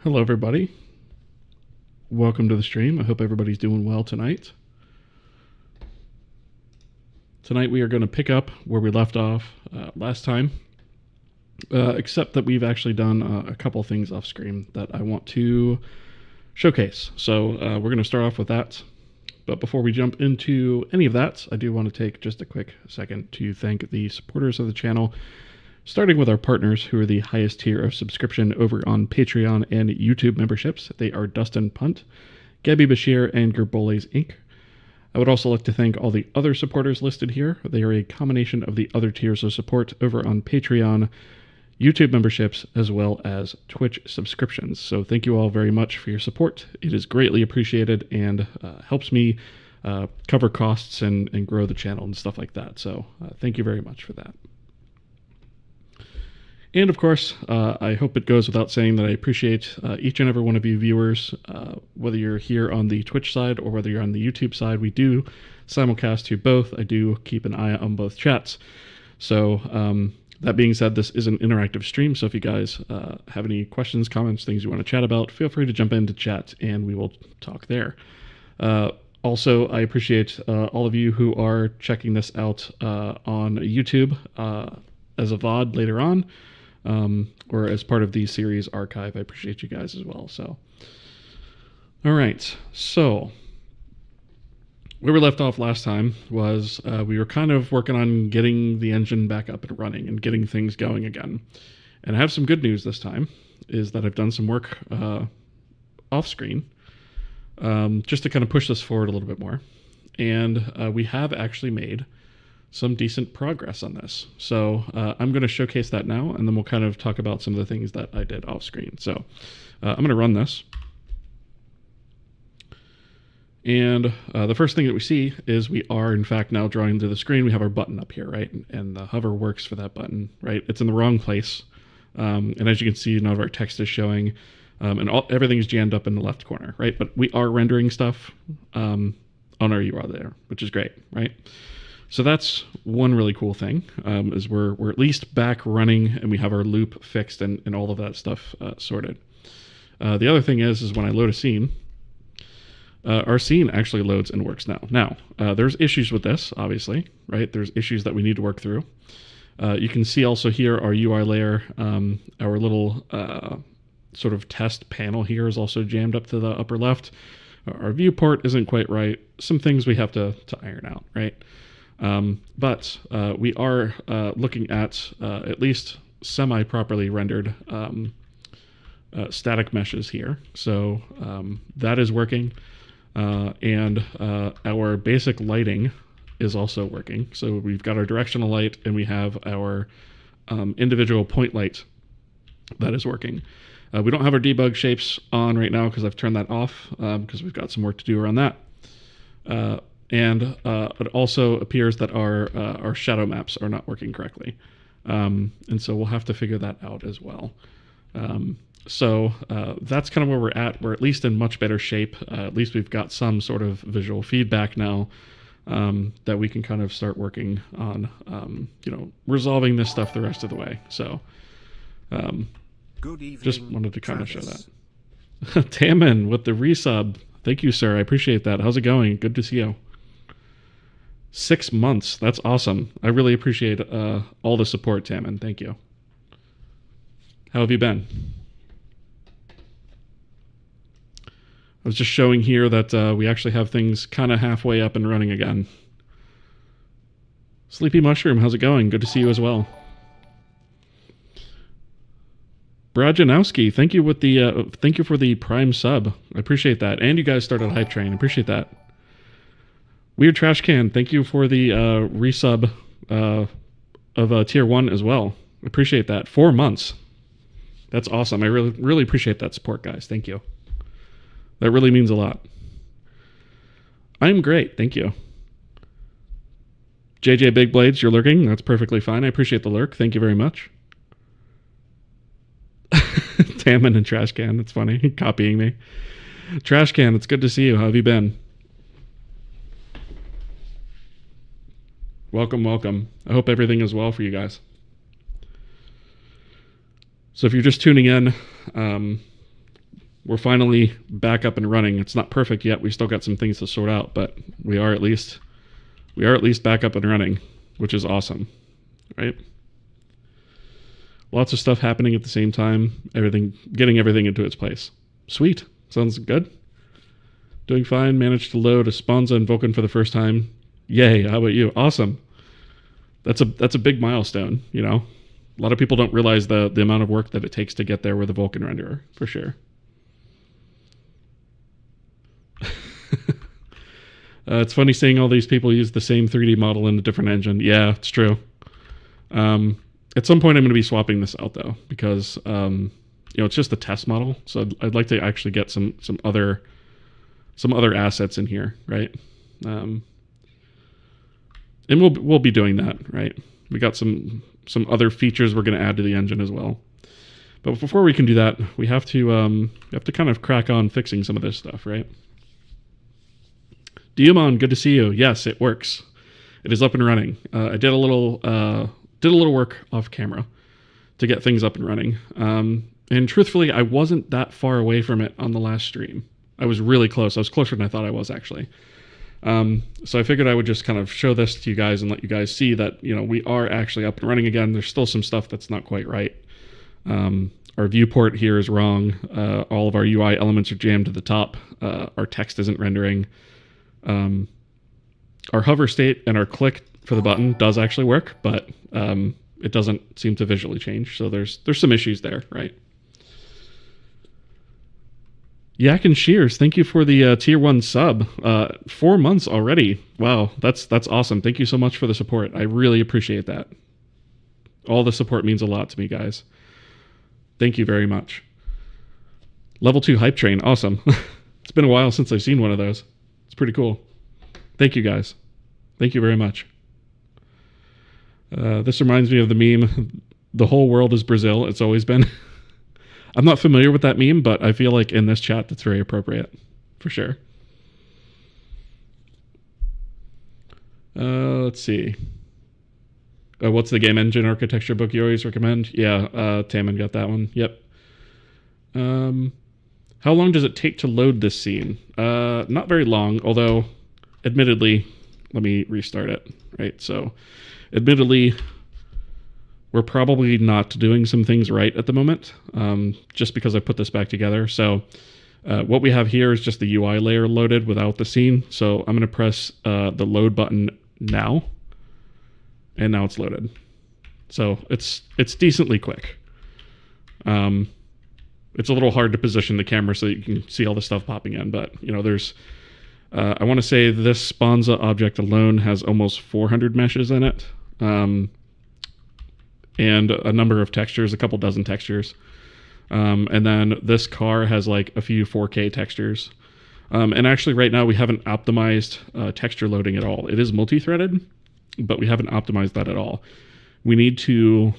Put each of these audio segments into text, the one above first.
Hello, everybody. Welcome to the stream. I hope everybody's doing well tonight. Tonight we are going to pick up where we left off last time, except that we've actually done a couple things off screen that I want to showcase. So we're going to start off with that. But before we jump into any of that, I do want to take just a quick second to thank the supporters of the channel, starting with our partners, who are the highest tier of subscription over on Patreon and YouTube memberships. They are Dustin Punt, Gabby Bashir, and Gerboles Inc. I would also like to thank all the other supporters listed here. They are a combination of the other tiers of support over on Patreon, YouTube memberships, as well as Twitch subscriptions. So thank you all very much for your support. It is greatly appreciated and helps me cover costs and grow the channel and stuff like that. So thank you very much for that. And of course, I hope it goes without saying that I appreciate each and every one of you viewers, whether you're here on the Twitch side or whether you're on the YouTube side. We do simulcast to both. I do keep an eye on both chats. So that being said, this is an interactive stream. So if you guys have any questions, comments, things you want to chat about, feel free to jump into chat and we will talk there. Also, I appreciate all of you who are checking this out on YouTube as a VOD later on. Or as part of the series archive. I appreciate you guys as well. So, all right. So, where we left off last time was we were kind of working on getting the engine back up and running and getting things going again. And I have some good news this time, is that I've done some work off screen just to kind of push this forward a little bit more. And we have actually made some decent progress on this. So I'm going to showcase that now, and then we'll kind of talk about some of the things that I did off screen. So I'm going to run this. And the first thing that we see is we are, in fact, now drawing to the screen. We have our button up here, right? And the hover works for that button, right? It's in the wrong place. And as you can see, none of our text is showing. And everything's jammed up in the left corner, right? But we are rendering stuff on our URL there, which is great, right? So that's one really cool thing, is we're at least back running and we have our loop fixed and all of that stuff sorted. The other thing is when I load a scene, our scene actually loads and works now. Now, there's issues with this, obviously, right? There's issues that we need to work through. You can see also here our UI layer, our little sort of test panel here is also jammed up to the upper left. Our viewport isn't quite right. Some things we have to iron out, right? But we are looking at least semi-properly rendered static meshes here. So that is working. And our basic lighting is also working. So we've got our directional light and we have our individual point light that is working. We don't have our debug shapes on right now because I've turned that off because we've got some work to do around that. And it also appears that our shadow maps are not working correctly. And so we'll have to figure that out as well. So that's kind of where we're at. We're at least in much better shape. At least we've got some sort of visual feedback now that we can kind of start working on, resolving this stuff the rest of the way. So Good evening, just wanted to kind of Travis. show that. Taman with the resub. Thank you, sir. I appreciate that. How's it going? Good to see you. 6 months. That's awesome. I really appreciate all the support, Taman. Thank you. How have you been? I was just showing here that we actually have things kind of halfway up and running again. Sleepy Mushroom, how's it going? Good to see you as well. Brad Janowski, thank you for the Prime sub. I appreciate that. And you guys started Hype Train. I appreciate that. Weird Trash Can, thank you for the resub of Tier 1 as well. Appreciate that. 4 months. That's awesome. I really appreciate that support, guys. Thank you. That really means a lot. I'm great. Thank you. JJ Big Blades, you're lurking. That's perfectly fine. I appreciate the lurk. Thank you very much. Taman and Trash Can. That's funny. Copying me. Trash Can, it's good to see you. How have you been? Welcome, welcome. I hope everything is well for you guys. So if you're just tuning in, we're finally back up and running. It's not perfect yet. We still got some things to sort out, but we are at least back up and running, which is awesome, right? Lots of stuff happening at the same time. Getting everything into its place. Sweet. Sounds good. Doing fine. Managed to load a Sponza and Vulkan for the first time. Yay. How about you? Awesome. That's a big milestone, you know. A lot of people don't realize the amount of work that it takes to get there with a Vulkan renderer, for sure. It's funny seeing all these people use the same 3D model in a different engine. Yeah, it's true. At some point, I'm going to be swapping this out, though, because it's just a test model. So I'd like to actually get some other assets in here, right? And we'll be doing that, right? We got some other features we're going to add to the engine as well. But before we can do that, we have to kind of crack on fixing some of this stuff, right? Diamond, good to see you. Yes, it works. It is up and running. I did a little work off camera to get things up and running. And truthfully, I wasn't that far away from it on the last stream. I was really close. I was closer than I thought I was, actually. So I figured I would just kind of show this to you guys and let you guys see that, we are actually up and running again. There's still some stuff that's not quite right. Our viewport here is wrong. All of our UI elements are jammed to the top. Our text isn't rendering. Our hover state and our click for the button does actually work, but it doesn't seem to visually change. So there's some issues there, right? Yak and Shears, thank you for the tier 1 sub. 4 months already. Wow, that's awesome. Thank you so much for the support. I really appreciate that. All the support means a lot to me, guys. Thank you very much. Level 2 hype train, awesome. It's been a while since I've seen one of those. It's pretty cool. Thank you, guys. Thank you very much. This reminds me of the meme, the whole world is Brazil. It's always been. I'm not familiar with that meme, but I feel like in this chat that's very appropriate, for sure. Let's see. What's the game engine architecture book you always recommend? Yeah, Taman got that one. Yep. How long does it take to load this scene? Not very long, although, admittedly, let me restart it, right? So, admittedly, we're probably not doing some things right at the moment, just because I put this back together. So, what we have here is just the UI layer loaded without the scene. So, I'm going to press the load button now, and now it's loaded. So, it's decently quick. It's a little hard to position the camera so that you can see all the stuff popping in, but there's I want to say this Sponza object alone has almost 400 meshes in it, and a number of textures, a couple dozen textures, and then this car has like a few 4K textures, and actually right now we haven't optimized texture loading at all. It is multi-threaded, but we haven't optimized that at all. We need to,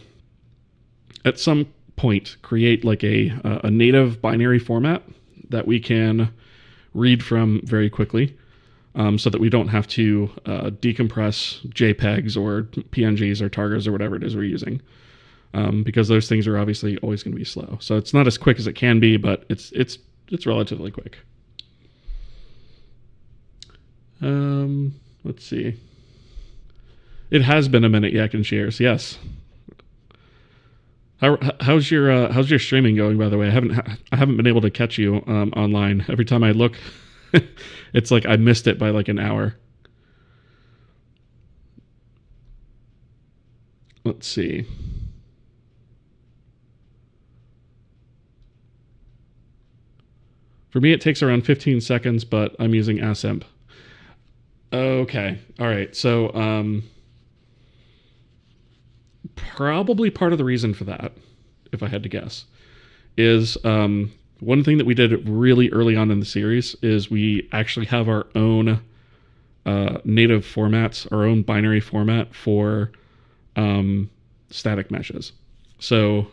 at some point, create like a native binary format that we can read from very quickly, so that we don't have to decompress JPEGs or PNGs or Targas or whatever it is we're using, because those things are obviously always going to be slow. So it's not as quick as it can be, but it's relatively quick. Let's see. It has been a minute, Yak and Shares. Yes. How's your streaming going, by the way? I haven't been able to catch you online. Every time I look, it's like I missed it by like an hour. Let's see. For me, it takes around 15 seconds, but I'm using ASEMP. Okay. All right. So, probably part of the reason for that, if I had to guess, is one thing that we did really early on in the series is we actually have our own native formats, our own binary format for static meshes. So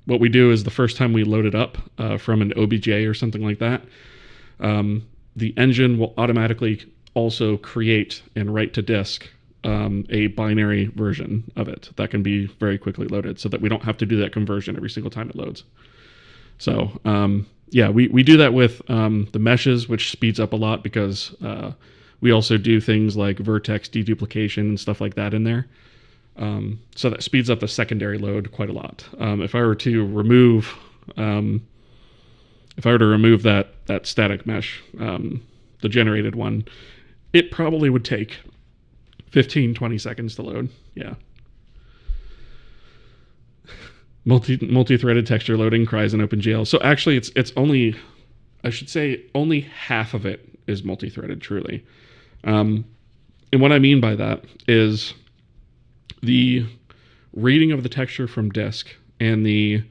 what we do is the first time we load it up from an OBJ or something like that, the engine will automatically also create and write to disk a binary version of it that can be very quickly loaded, so that we don't have to do that conversion every single time it loads. So yeah, we do that with the meshes, which speeds up a lot because we also do things like vertex deduplication and stuff like that in there. So that speeds up the secondary load quite a lot. If I were to remove that static mesh, the generated one, it probably would take 15-20 seconds to load. Yeah. Multi-threaded texture loading cries in OpenGL. So actually, it's only, I should say, only half of it is multi-threaded, truly. And what I mean by that is the reading of the texture from disk and the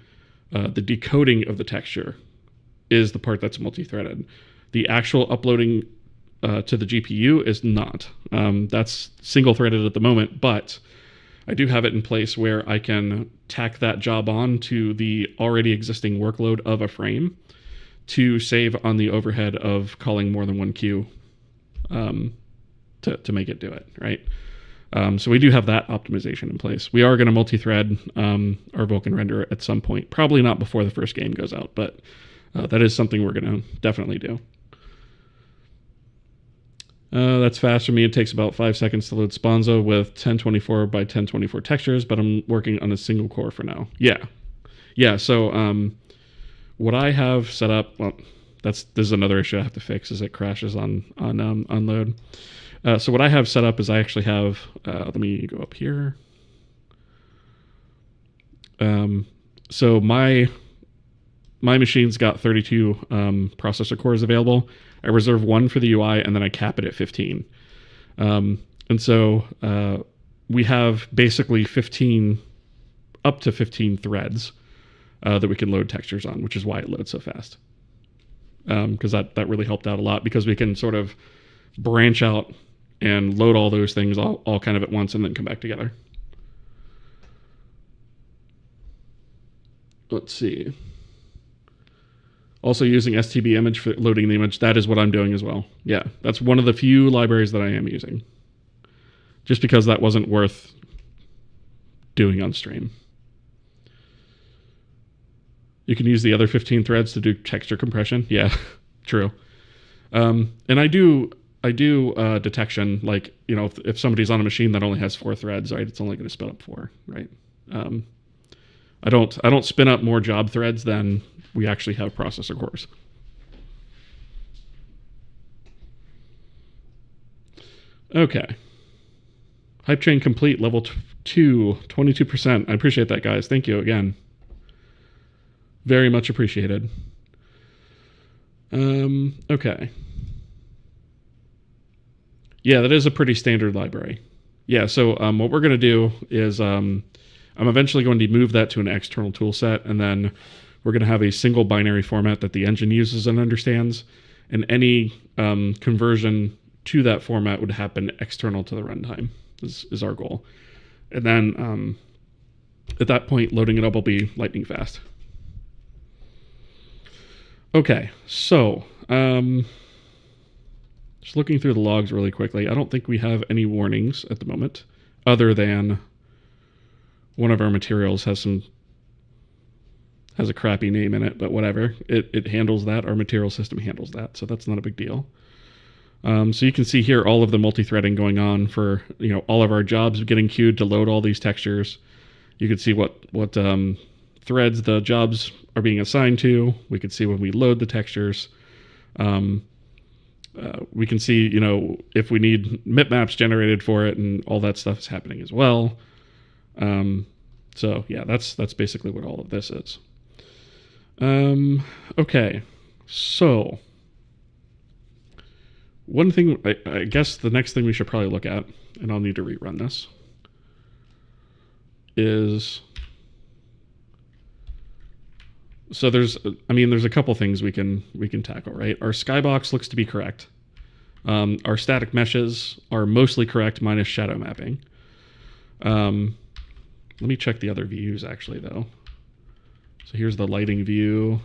decoding of the texture is the part that's multi-threaded. The actual uploading to the GPU is not. That's single-threaded at the moment, but I do have it in place where I can tack that job on to the already existing workload of a frame to save on the overhead of calling more than one queue to make it do it, right? So we do have that optimization in place. We are going to multi-thread our Vulkan renderer at some point. Probably not before the first game goes out, but that is something we're going to definitely do. That's fast for me. It takes about 5 seconds to load Sponzo with 1024 by 1024 textures, but I'm working on a single core for now. Yeah. So what I have set up, well, this is another issue I have to fix, is it crashes on load. So what I have set up is I actually have, let me go up here. So my machine's got 32 processor cores available. I reserve one for the UI, and then I cap it at 15. And so we have basically up to 15 threads that we can load textures on, which is why it loads so fast. Because that really helped out a lot, because we can sort of branch out and load all those things all kind of at once and then come back together. Let's see. Also using STB image for loading the image. That is what I'm doing as well. Yeah, that's one of the few libraries that I am using. Just because that wasn't worth doing on stream. You can use the other 15 threads to do texture compression. Yeah, true. And I do detection, like, you know, if somebody's on a machine that only has 4 threads, right, it's only going to spin up 4, right? I don't spin up more job threads than we actually have processor cores. Okay. Hype train complete, level 2, 22%. I appreciate that, guys. Thank you again. Very much appreciated. Okay. Yeah, that is a pretty standard library. Yeah, so what we're going to do is I'm eventually going to move that to an external tool set, and then we're going to have a single binary format that the engine uses and understands, and any conversion to that format would happen external to the runtime is our goal. And then at that point, loading it up will be lightning fast. Okay, so just looking through the logs really quickly, I don't think we have any warnings at the moment, other than one of our materials has a crappy name in it, but whatever. It handles that. Our material system handles that, so that's not a big deal. So you can see here all of the multi-threading going on for, you know, all of our jobs getting queued to load all these textures. You can see what threads the jobs are being assigned to. We can see when we load the textures. We can see, you know, if we need bitmaps generated for it, and all that stuff is happening as well. So yeah, that's basically what all of this is. Okay, so one thing, I guess the next thing we should probably look at, and I'll need to rerun this, is, so there's a couple things we can tackle, right? Our skybox looks to be correct. Our static meshes are mostly correct, minus shadow mapping. Let me check the other views actually, though. So here's the lighting view.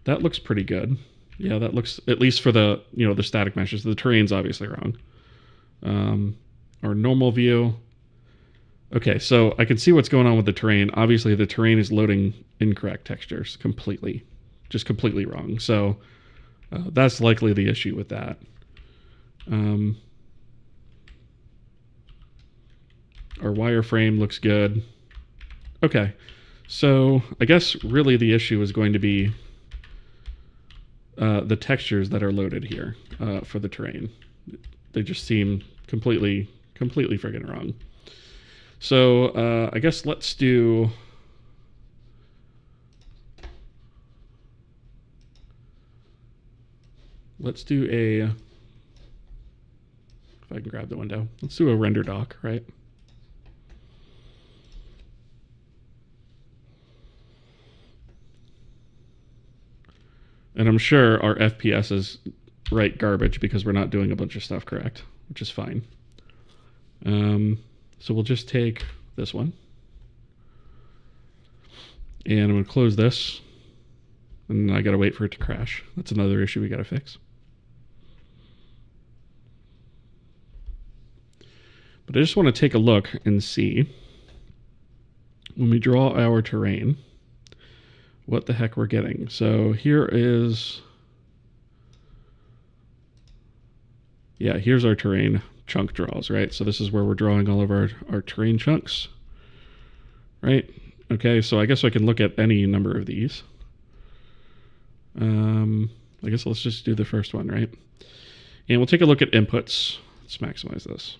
That looks pretty good. Yeah, that looks, at least for the, you know, the static meshes. The terrain's obviously wrong. Our normal view, Okay, so I can see what's going on with the terrain. Obviously, the terrain is loading incorrect textures completely, just completely wrong. So that's likely the issue with that. Our wireframe looks good. Okay, so I guess really the issue is going to be the textures that are loaded here for the terrain. They just seem completely friggin' wrong. So I guess let's do... a... If I can grab the window. Let's do a render doc, right? And I'm sure our FPS is garbage because we're not doing a bunch of stuff correct, which is fine. So we'll just take this one. And I'm going to close this. And I got to wait for it to crash. That's another issue we got to fix. But I just want to take a look and see, when we draw our terrain, what the heck we're getting. So here is... Yeah, here's our terrain chunk draws, right? So this is where we're drawing all of our terrain chunks, right? Okay, so I guess I can look at any number of these. I guess let's just do the first one, right? And we'll take a look at inputs. Let's maximize this.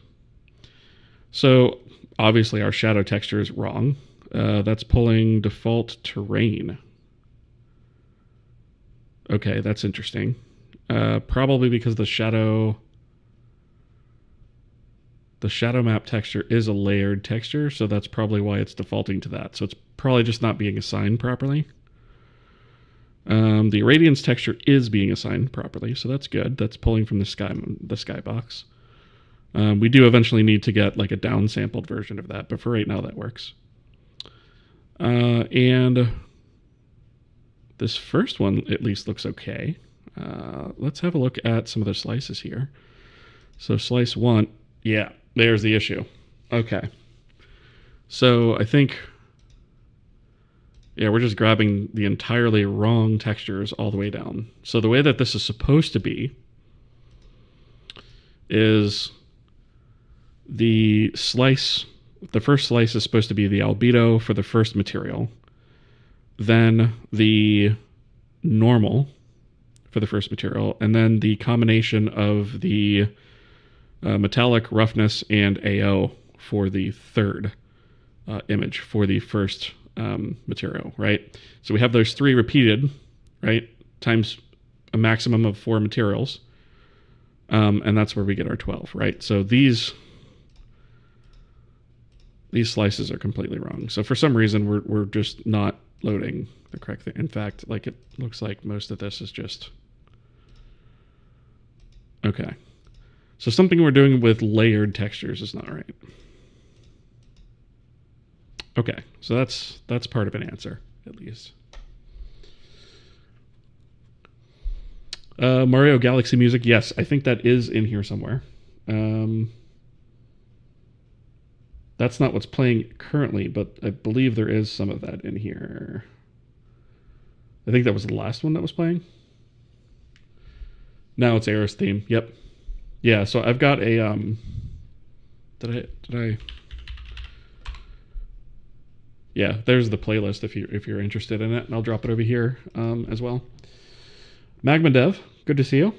So obviously our shadow texture is wrong. That's pulling default terrain. Okay, that's interesting. Probably because the shadow map texture is a layered texture, so that's probably why it's defaulting to that. So it's probably just not being assigned properly. The irradiance texture is being assigned properly, so that's good. That's pulling from the skybox. We do eventually need to get like a downsampled version of that, but for right now that works. And this first one at least looks okay. Let's have a look at some of the slices here. So slice 1, yeah, there's the issue. Okay. So I think, yeah, we're just grabbing the entirely wrong textures all the way down. So the way that this is supposed to be is the first slice is supposed to be the albedo for the first material, then the normal for the first material, and then the combination of the metallic, roughness, and AO for the third image for the first material, right? So we have those 3 repeated, right, times a maximum of 4 materials, and that's where we get our 12, right? So these slices are completely wrong. So for some reason, we're just not loading the correct thing. In fact, like, it looks like most of this is just... Okay. So something we're doing with layered textures is not right. Okay, so that's part of an answer, at least. Mario Galaxy music, yes, I think that is in here somewhere. That's not what's playing currently, but I believe there is some of that in here. I think that was the last one that was playing. Now it's Aeris theme. Yep. Yeah, so I've got a did I Yeah, there's the playlist if you're interested in it, and I'll drop it over here as well. Magma Dev, good to see you.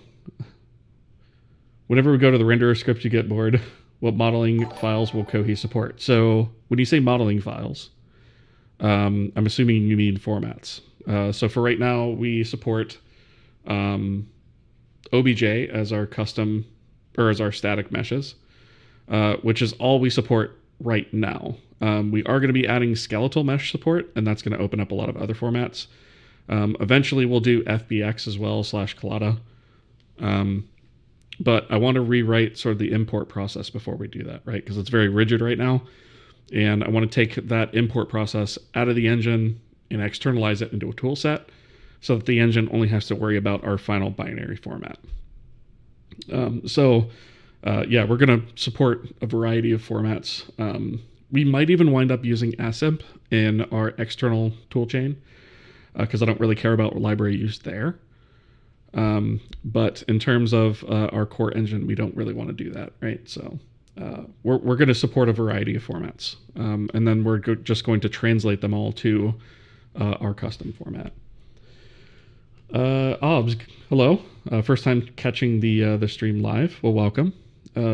Whenever we go to the renderer script, you get bored. What modeling files will Kohi support? So when you say modeling files, I'm assuming you mean formats. So for right now, we support OBJ as our custom, or as our static meshes, which is all we support right now. We are going to be adding skeletal mesh support, and that's going to open up a lot of other formats. Eventually, we'll do FBX as well, /Collada. But I want to rewrite sort of the import process before we do that, right? Because it's very rigid right now. And I want to take that import process out of the engine and externalize it into a tool set so that the engine only has to worry about our final binary format. Yeah, we're going to support a variety of formats We might even wind up using async in our external toolchain because I don't really care about library use there. But in terms of our core engine, we don't really want to do that, right? So we're going to support a variety of formats. And then we're just going to translate them all to our custom format. Obs, hello. First time catching the stream live. Well, welcome.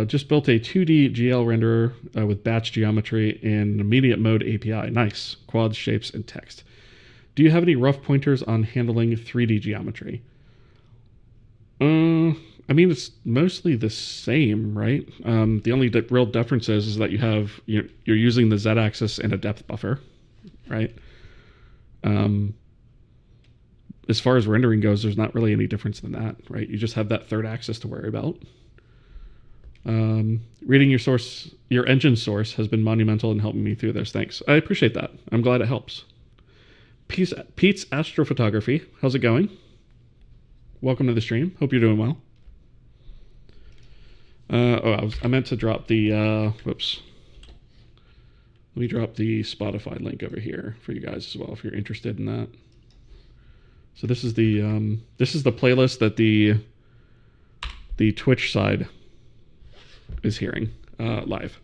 Just built a 2D GL renderer with batch geometry and immediate mode API. Nice. Quads, shapes, and text. Do you have any rough pointers on handling 3D geometry? I mean, it's mostly the same, right? The only real difference is that you're using the z-axis and a depth buffer, right? As far as rendering goes, there's not really any difference than that, right? You just have that third axis to worry about. Reading your engine source has been monumental in helping me through this. Thanks. I appreciate that. I'm glad it helps. Pete's Astrophotography. How's it going? Welcome to the stream. Hope you're doing well. I meant to drop the, whoops. Let me drop the Spotify link over here for you guys as well if you're interested in that. So this is the playlist that the Twitch side is hearing live.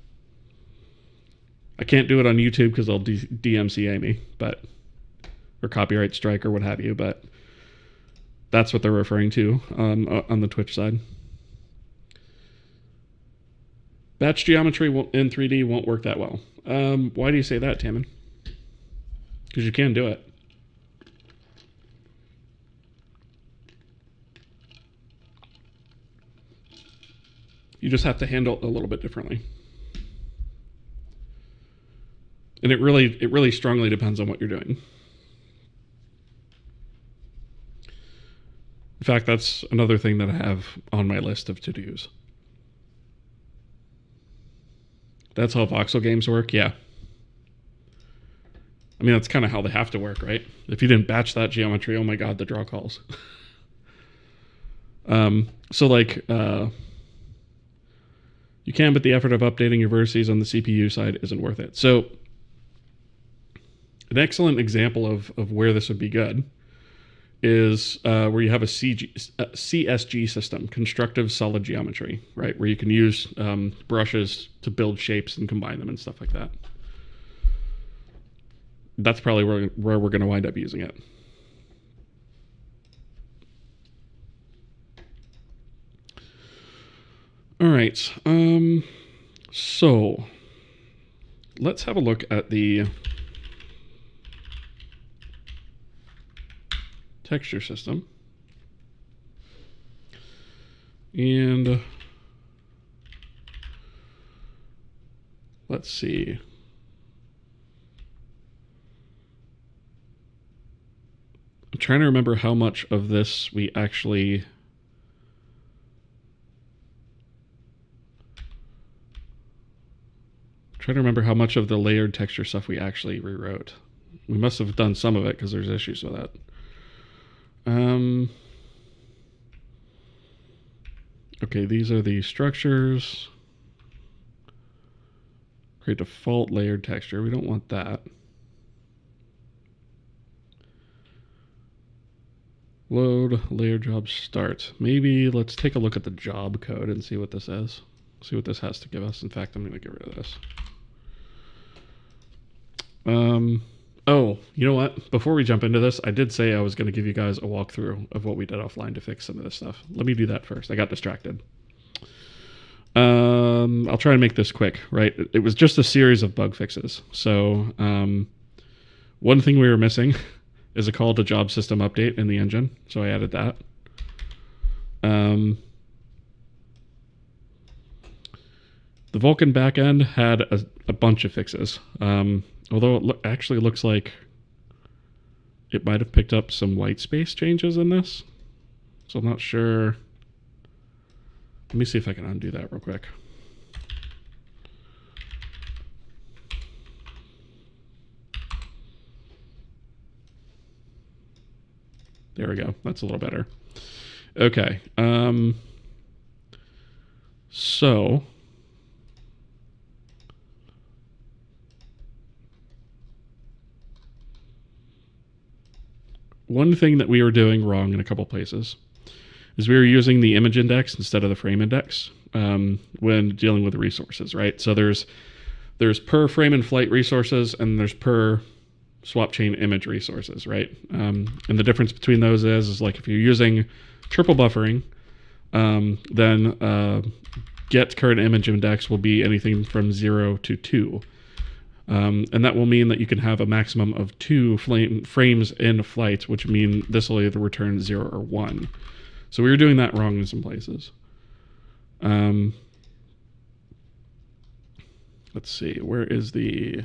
I can't do it on YouTube because they'll DMCA me, or copyright strike or what have you, but that's what they're referring to on the Twitch side. Batch geometry in 3D won't work that well. Why do you say that, Taman? Because you can do it. You just have to handle it a little bit differently. And it really strongly depends on what you're doing. In fact, that's another thing that I have on my list of to-dos. That's how voxel games work? Yeah. I mean, that's kind of how they have to work, right? If you didn't batch that geometry, oh my god, the draw calls. So like, you can, but the effort of updating your vertices on the CPU side isn't worth it. So an excellent example of where this would be good is where you have a CSG system, constructive solid geometry, right? Where you can use brushes to build shapes and combine them and stuff like that. That's probably where we're going to wind up using it. All right. So let's have a look at the texture system. And let's see. I'm trying to remember how much of this we actually how much of the layered texture stuff we actually rewrote. We must have done some of it because there's issues with that. Okay, these are the structures. Create default layered texture. We don't want that. Load layer job start. Maybe let's take a look at the job code and see what this is. See what this has to give us. In fact, I'm going to get rid of this. Oh, you know what? Before we jump into this, I did say I was going to give you guys a walkthrough of what we did offline to fix some of this stuff. Let me do that first. I got distracted. I'll try and make this quick, right? It was just a series of bug fixes. So one thing we were missing is a call to job system update in the engine. So I added that. The Vulkan backend had a bunch of fixes. Although it actually looks like it might have picked up some white space changes in this. So I'm not sure. Let me see if I can undo that real quick. There we go. That's a little better. Okay. So one thing that we were doing wrong in a couple places is we were using the image index instead of the frame index when dealing with resources, right? So there's per frame and flight resources, and there's per swap chain image resources, right? And the difference between those is like if you're using triple buffering, then get current image index will be anything from 0 to 2. And that will mean that you can have a maximum of 2 frames in flight, which mean this will either return 0 or 1. So we were doing that wrong in some places. Let's see, where is the...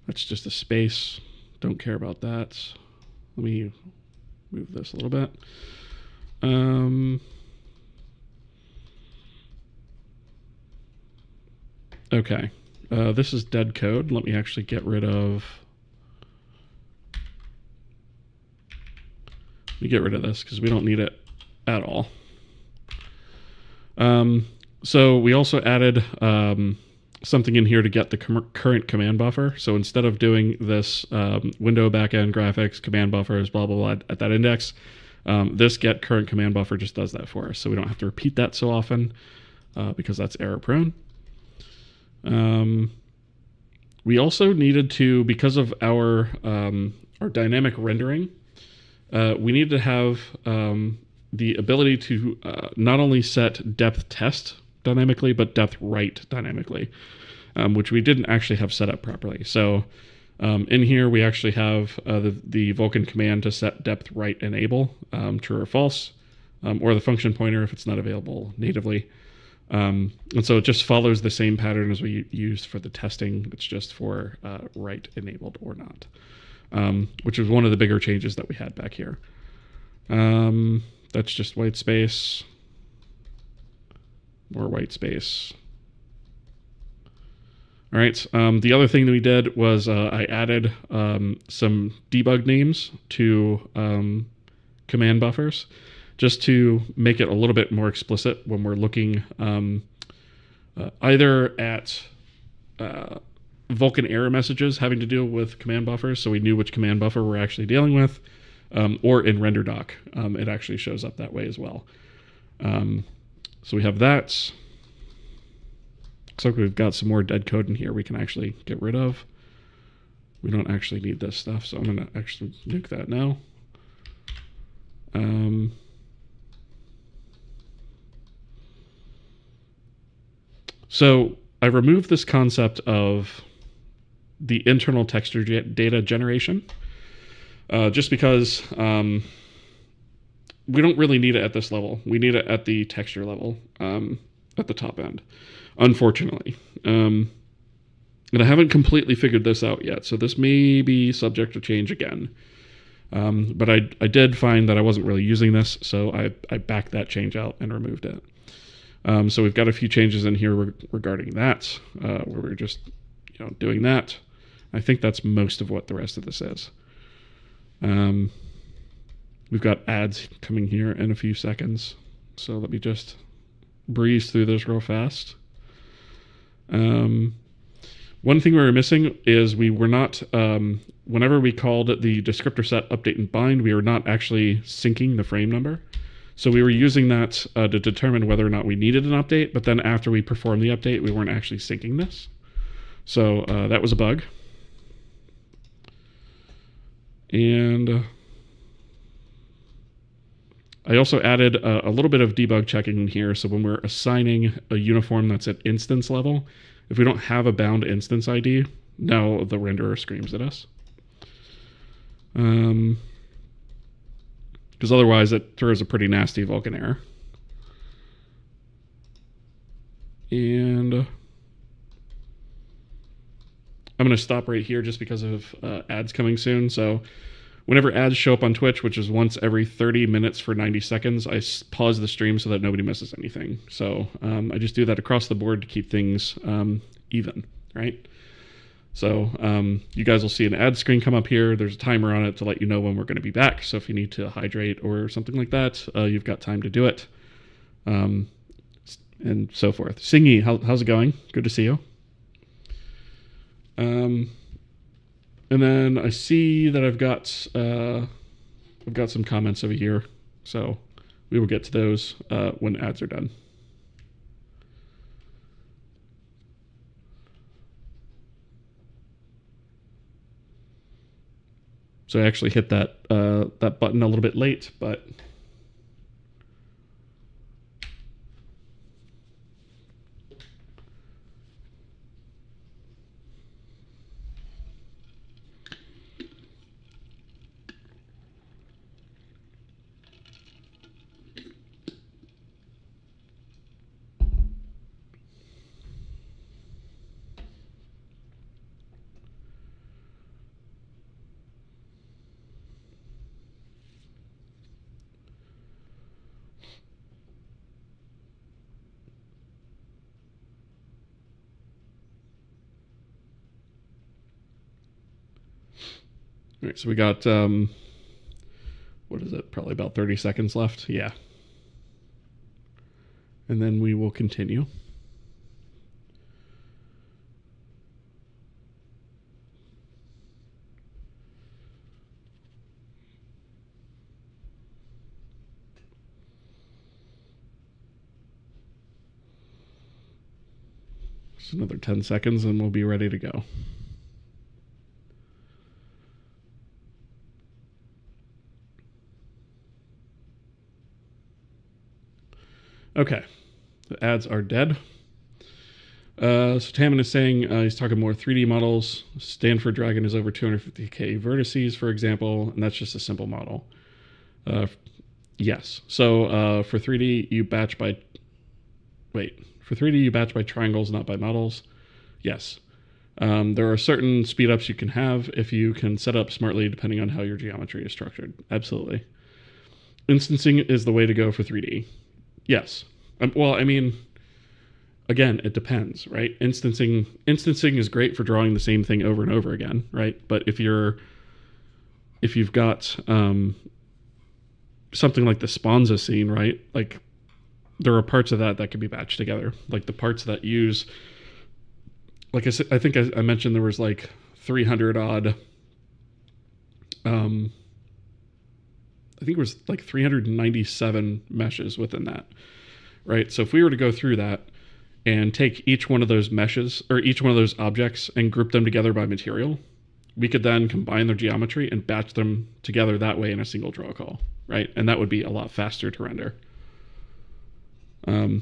That's just a space. Don't care about that. Let me move this a little bit. Okay. This is dead code. Let me actually get rid of... Let me get rid of this because we don't need it at all. So we also added something in here to get the current command buffer. So instead of doing this window backend graphics, command buffers, blah, blah, blah, at that index, this get current command buffer just does that for us. So we don't have to repeat that so often because that's error prone. We also needed to, because of our dynamic rendering, we need to have the ability to not only set depth test dynamically, but depth write dynamically, which we didn't actually have set up properly. So in here, we actually have the Vulkan command to set depth write enable, true or false, or the function pointer if it's not available natively. And so it just follows the same pattern as we used for the testing. It's just for write enabled or not, which is one of the bigger changes that we had back here. That's just white space, more white space. All right, the other thing that we did was I added some debug names to command buffers just to make it a little bit more explicit when we're looking either at Vulkan error messages having to deal with command buffers, so we knew which command buffer we're actually dealing with, or in RenderDoc, it actually shows up that way as well. So we have that. Looks like we've got some more dead code in here we can actually get rid of. We don't actually need this stuff, so I'm going to actually nuke that now. So I removed this concept of the internal texture data generation, just because we don't really need it at this level. We need it at the texture level, at the top end, unfortunately. And I haven't completely figured this out yet, so this may be subject to change again. But I did find that I wasn't really using this, so I backed that change out and removed it. So we've got a few changes in here regarding that, where we're just doing that. I think that's most of what the rest of this is. We've got ads coming here in a few seconds, so let me just breeze through this real fast. One thing we were missing is we were not, whenever we called the descriptor set update and bind, we were not actually syncing the frame number. So we were using that to determine whether or not we needed an update, but then after we performed the update, we weren't actually syncing this. So that was a bug. And I also added a little bit of debug checking in here. So when we're assigning a uniform that's at instance level, if we don't have a bound instance ID, now the renderer screams at us. Because otherwise it throws a pretty nasty Vulkan error. And I'm going to stop right here just because of ads coming soon. So whenever ads show up on Twitch, which is once every 30 minutes for 90 seconds, I pause the stream so that nobody misses anything. So I just do that across the board to keep things even, right? So you guys will see an ad screen come up here. There's a timer on it to let you know when we're going to be back. So if you need to hydrate or something like that, you've got time to do it. And so forth. Singy, how's it going? Good to see you. And then I see that I've got some comments over here, so we will get to those when ads are done. So I actually hit that that button a little bit late, but all right, so we got, what is it, probably about 30 seconds left? Yeah. And then we will continue. Just another 10 seconds and we'll be ready to go. Okay, the ads are dead. So Taman is saying he's talking more 3D models. Stanford Dragon is over 250k vertices, for example, and that's just a simple model. Yes. So for 3D, you batch by... Wait. For 3D, you batch by triangles, not by models. Yes. There are certain speedups you can have if you can set up smartly depending on how your geometry is structured. Absolutely. Instancing is the way to go for 3D. Yes. Well, I mean, again, it depends, right? Instancing is great for drawing the same thing over and over again, right? But if you've got something like the Sponza scene, right? Like there are parts of that can be batched together. Like the parts that use, like I said, I think I mentioned there was like 300 odd. I think it was like 397 meshes within that, right? So if we were to go through that and take each one of those meshes or each one of those objects and group them together by material, we could then combine their geometry and batch them together that way in a single draw call, right? And that would be a lot faster to render.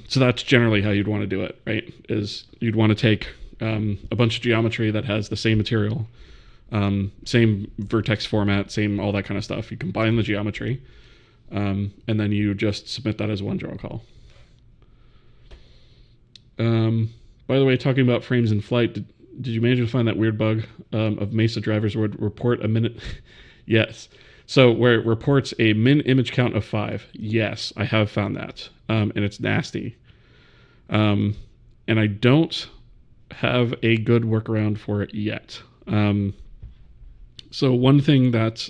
So that's generally how you'd want to do it, right? Is you'd want to take a bunch of geometry that has the same material, same vertex format, same all that kind of stuff. You combine the geometry, and then you just submit that as one draw call. By the way, talking about frames in flight, did you manage to find that weird bug of Mesa drivers would report a minute? Yes. So where it reports a min image count of 5. Yes, I have found that. And it's nasty. And I don't have a good workaround for it yet. So one thing that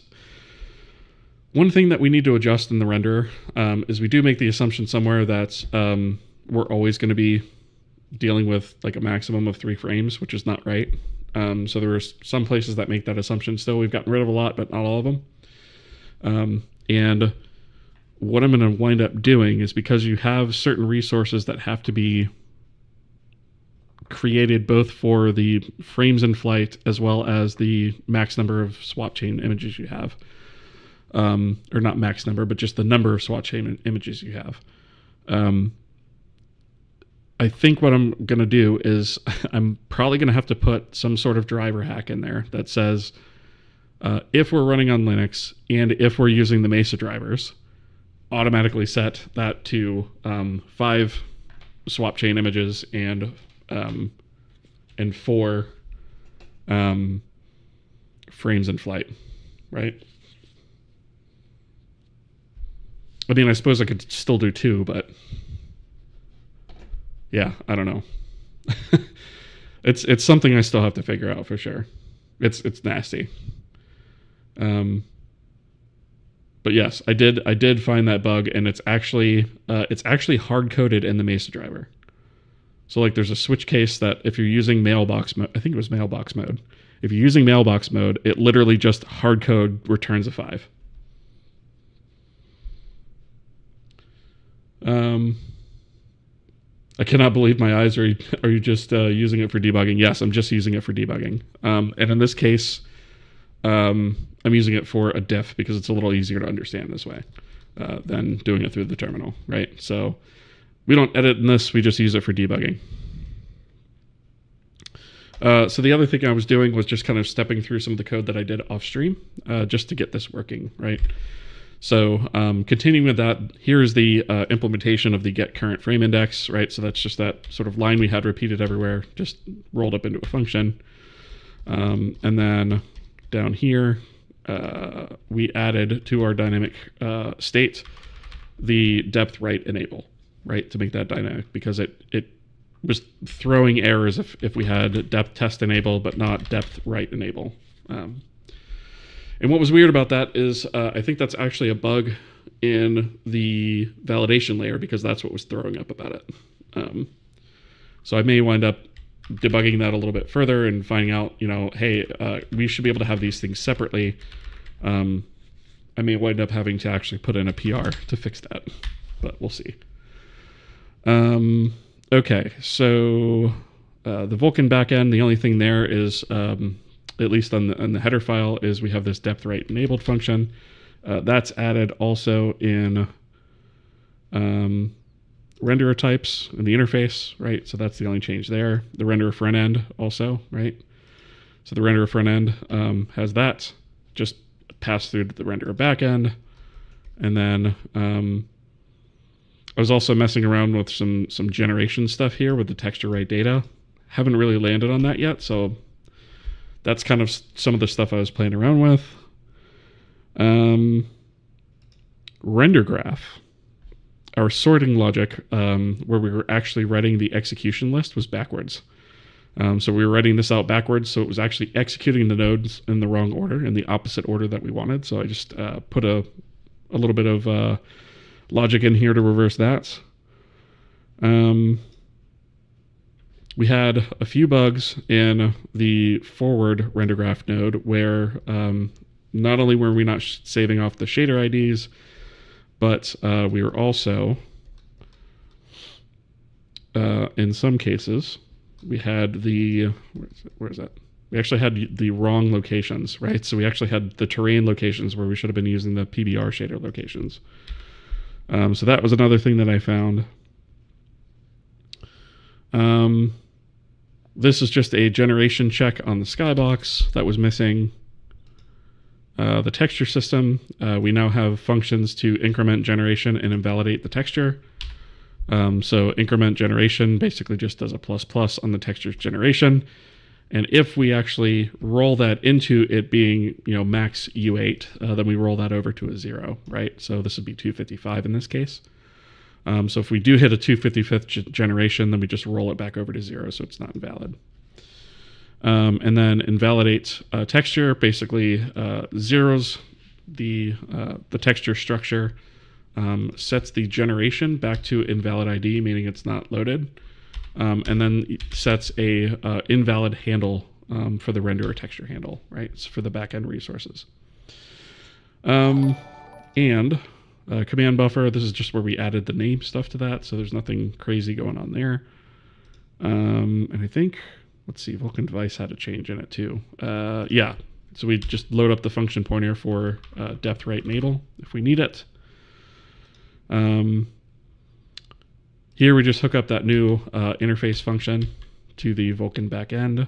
we need to adjust in the renderer is we do make the assumption somewhere that we're always going to be dealing with like a maximum of 3 frames, which is not right. So there are some places that make that assumption still. We've gotten rid of a lot, but not all of them. And what I'm going to wind up doing is, because you have certain resources that have to be created both for the frames in flight as well as the max number of swap chain images you have, or not max number, but just the number of swap chain images you have. I think what I'm going to do is I'm probably going to have to put some sort of driver hack in there that says, if we're running on Linux and if we're using the Mesa drivers, automatically set that to 5 swap chain images and 4 frames in flight, right? I mean, I suppose I could still do 2, but yeah, I don't know. It's something I still have to figure out for sure. It's nasty. But yes, I did find that bug, and it's actually hard coded in the Mesa driver. So like, there's a switch case that if you're using mailbox mode, I think it was mailbox mode. If you're using mailbox mode, it literally just hard code returns a 5. I cannot believe my eyes. Are you just using it for debugging? Yes, I'm just using it for debugging. And in this case, I'm using it for a diff because it's a little easier to understand this way than doing it through the terminal, right? So we don't edit in this. We just use it for debugging. So the other thing I was doing was just kind of stepping through some of the code that I did off stream just to get this working, right? So continuing with that, here's the implementation of the get current frame index, right? So that's just that sort of line we had repeated everywhere, just rolled up into a function. And then down here, we added to our dynamic state the depth right enable, right? To make that dynamic, because it was throwing errors if we had depth test enable, but not depth right enable. And what was weird about that is I think that's actually a bug in the validation layer because that's what was throwing up about it. So I may wind up debugging that a little bit further and finding out, hey, we should be able to have these things separately. I may wind up having to actually put in a PR to fix that, but we'll see. Okay, so the Vulkan backend, the only thing there is at least on the header file, is we have this depth right enabled function. That's added also in renderer types in the interface, right? So that's the only change there. The renderer front end also, right? So the renderer front end has that, just pass through to the renderer back end. And then I was also messing around with some generation stuff here with the texture right data. Haven't really landed on that yet, so that's kind of some of the stuff I was playing around with. Render graph. Our sorting logic, where we were actually writing the execution list, was backwards. So we were writing this out backwards, so it was actually executing the nodes in the wrong order, in the opposite order that we wanted. So I just put a little bit of logic in here to reverse that. We had a few bugs in the forward render graph node where not only were we not saving off the shader IDs, but we were also, in some cases, we had where is that? We actually had the wrong locations, right? So we actually had the terrain locations where we should have been using the PBR shader locations. So that was another thing that I found. This is just a generation check on the skybox that was missing. The texture system, we now have functions to increment generation and invalidate the texture. So increment generation basically just does a ++ on the texture's generation. And if we actually roll that into it being, max U8, then we roll that over to a 0, right? So this would be 255 in this case. So if we do hit a 255th generation, then we just roll it back over to 0, so it's not invalid. And then invalidate texture basically zeros the texture structure, sets the generation back to invalid ID, meaning it's not loaded, and then sets a invalid handle for the renderer texture handle, right? It's for the backend resources. And command buffer, this is just where we added the name stuff to that, so there's nothing crazy going on there. And I think, let's see, Vulkan device had a change in it too. Yeah, so we just load up the function pointer for depth right enable if we need it. Here we just hook up that new interface function to the Vulkan backend.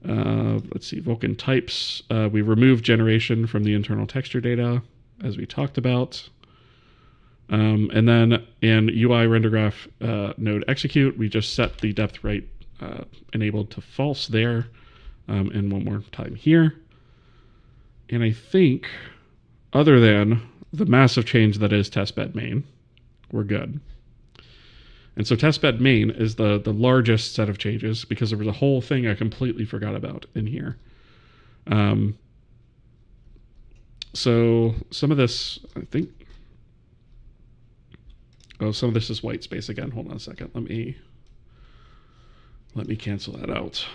Let's see, Vulkan types. We remove generation from the internal texture data, as we talked about. And then in UI render graph node execute, we just set the depth right enabled to false there, and one more time here. And I think, other than the massive change that is testbed main, we're good. And so testbed main is the largest set of changes because there was a whole thing I completely forgot about in here. So some of this, I think, some of this is white space again. Hold on a second. Let me cancel that out.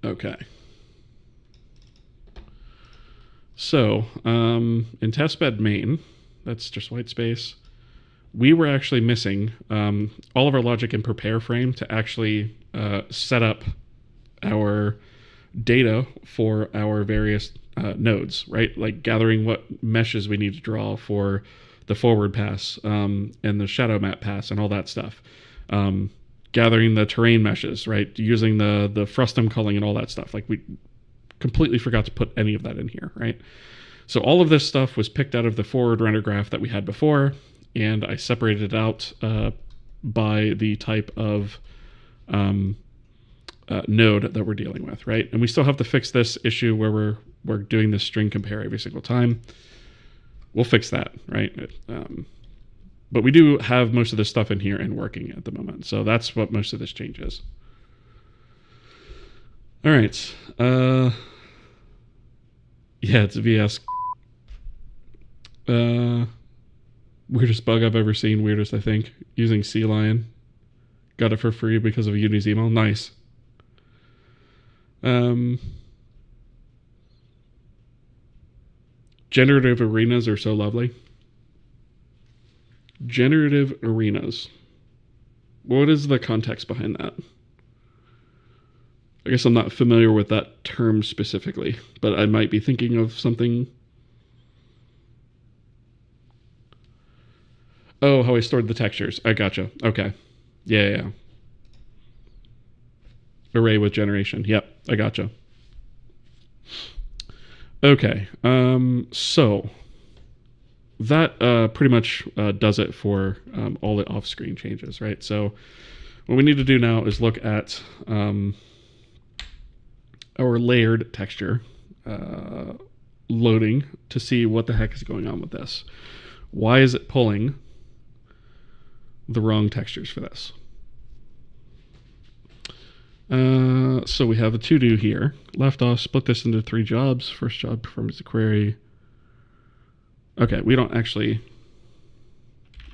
Okay. So in testbed main, that's just white space, we were actually missing all of our logic in prepare frame to actually set up our data for our various nodes, right? Like gathering what meshes we need to draw for the forward pass and the shadow map pass and all that stuff. Gathering the terrain meshes, right? Using the frustum culling and all that stuff. Like we completely forgot to put any of that in here, right? So all of this stuff was picked out of the forward render graph that we had before, and I separated it out by the type of node that we're dealing with, right? And we still have to fix this issue where we're doing this string compare every single time. We'll fix that, right? But we do have most of this stuff in here and working at the moment. So that's what most of this change is. All right. Yeah, it's VS. Weirdest bug I've ever seen. Weirdest, I think. Using Sea Lion. Got it for free because of Uni's email. Nice. Generative arenas are so lovely. Generative arenas. What is the context behind that? I guess I'm not familiar with that term specifically, but I might be thinking of something. Oh, how I stored the textures. I gotcha. Okay. Yeah. Array with generation. Yep, I gotcha. Okay. So that pretty much does it for all the off-screen changes, right? So what we need to do now is look at our layered texture loading to see what the heck is going on with this. Why is it pulling the wrong textures for this? So we have a to-do here. Left off, split this into 3 jobs. First job, performance the query. Okay, we don't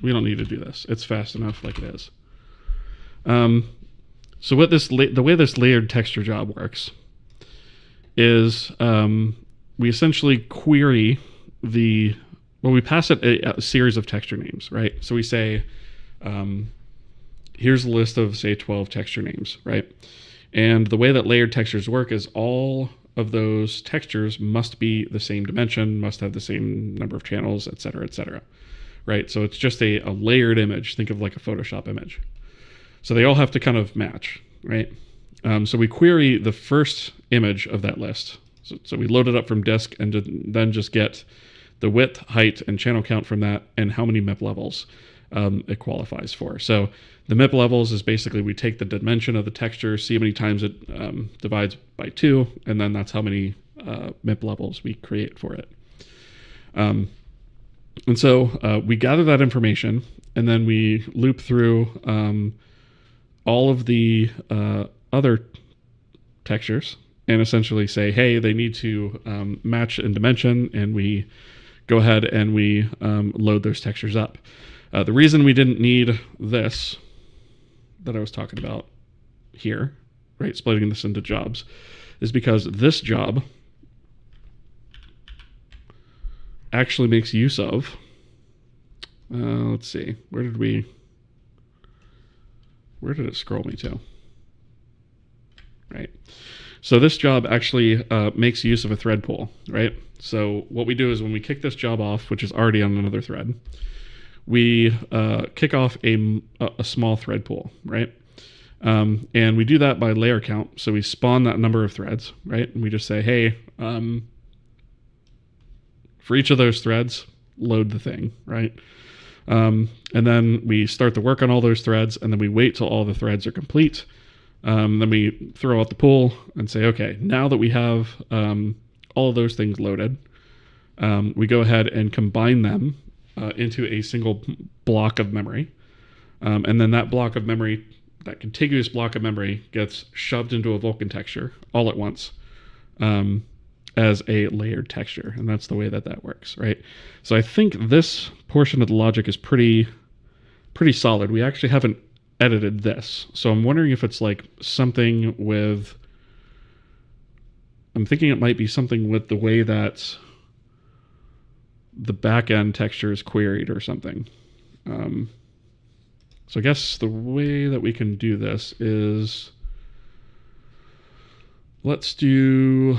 need to do this. It's fast enough like it is. So what the way this layered texture job works is we essentially query we pass it a series of texture names, right? So we say, here's a list of, say, 12 texture names, right? And the way that layered textures work is all of those textures must be the same dimension, must have the same number of channels, et cetera, right? So it's just a layered image. Think of like a Photoshop image. So they all have to kind of match, right? So we query the first image of that list. So we load it up from disk and then just get the width, height, and channel count from that and how many MIP levels it qualifies for. So the MIP levels is basically we take the dimension of the texture, see how many times it divides by 2, and then that's how many MIP levels we create for it. And so we gather that information, and then we loop through all of the other textures and essentially say, hey, they need to match in dimension, and we go ahead and we load those textures up. The reason we didn't need this that I was talking about here, right, splitting this into jobs, is because this job actually makes use of, let's see, where did it scroll me to? Right. So this job actually makes use of a thread pool, right? So what we do is when we kick this job off, which is already on another thread, we kick off a small thread pool, right? And we do that by layer count. So we spawn that number of threads, right? And we just say, hey, for each of those threads, load the thing, right? And then we start the work on all those threads, and then we wait till all the threads are complete. Then we throw out the pool and say, okay, now that we have all of those things loaded, we go ahead and combine them into a single block of memory. And then that block of memory, that contiguous block of memory, gets shoved into a Vulkan texture all at once as a layered texture. And that's the way that works, right? So I think this portion of the logic is pretty solid. We actually haven't edited this. So I'm wondering if it's like something with I'm thinking it might be something with the way that the backend texture is queried or something. So I guess the way that we can do this is, let's do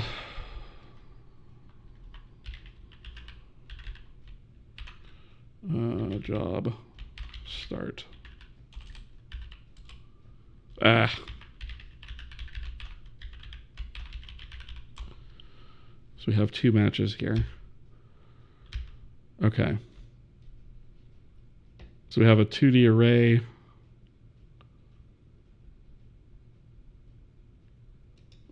job start. So we have two matches here. Okay. So we have a 2D array.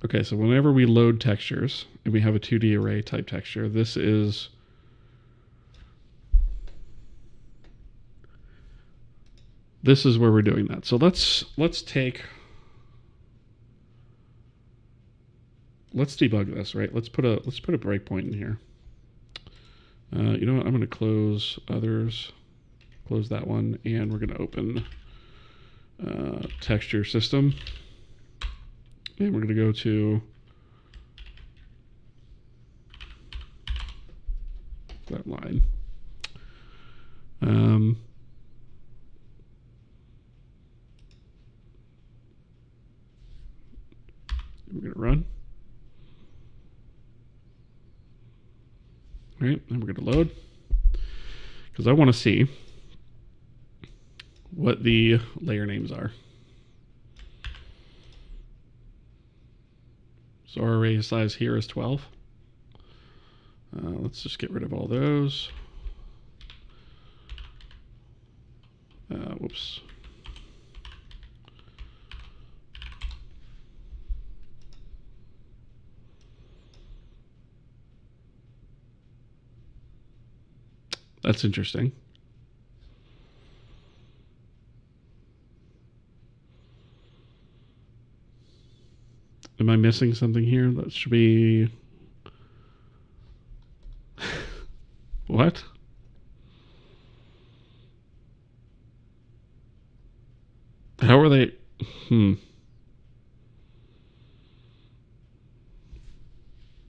Okay, so whenever we load textures and we have a 2D array type texture, this is where we're doing that. So let's debug this, right? Let's put a breakpoint in here. You know what? I'm going to close others, close that one, and we're going to open texture system, and we're going to go to that line. We're going to run. All right, and we're going to load, because I want to see what the layer names are. So our array size here is 12. Let's just get rid of all those. Whoops. That's interesting. Am I missing something here? That should be... What? How are they...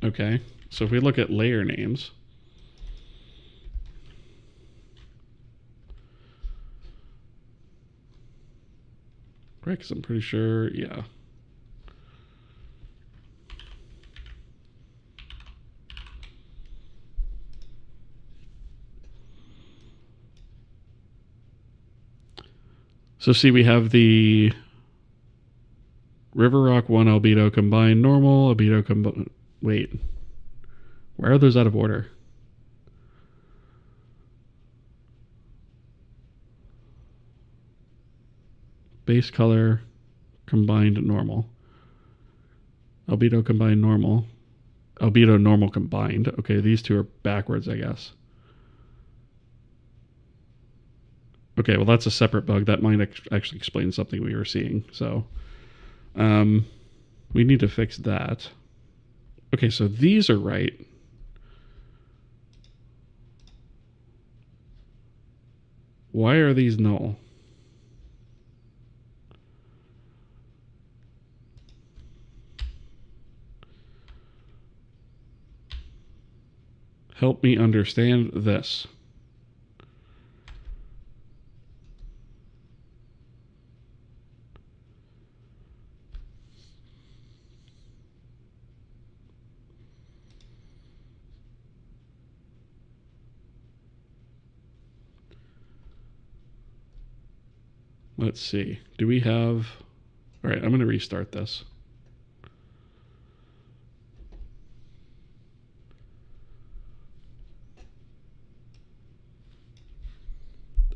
Okay, so if we look at layer names... Right, because I'm pretty sure, yeah. So see, we have the River Rock 1 albedo combined normal, albedo combined... Wait. Why are those out of order? Base color combined normal. Albedo combined normal. Albedo normal combined. Okay, these two are backwards, I guess. Okay, well that's a separate bug. That might actually explain something we were seeing. So we need to fix that. Okay, so these are right. Why are these null? Help me understand this. Let's see. Do we have... All right, I'm going to restart this.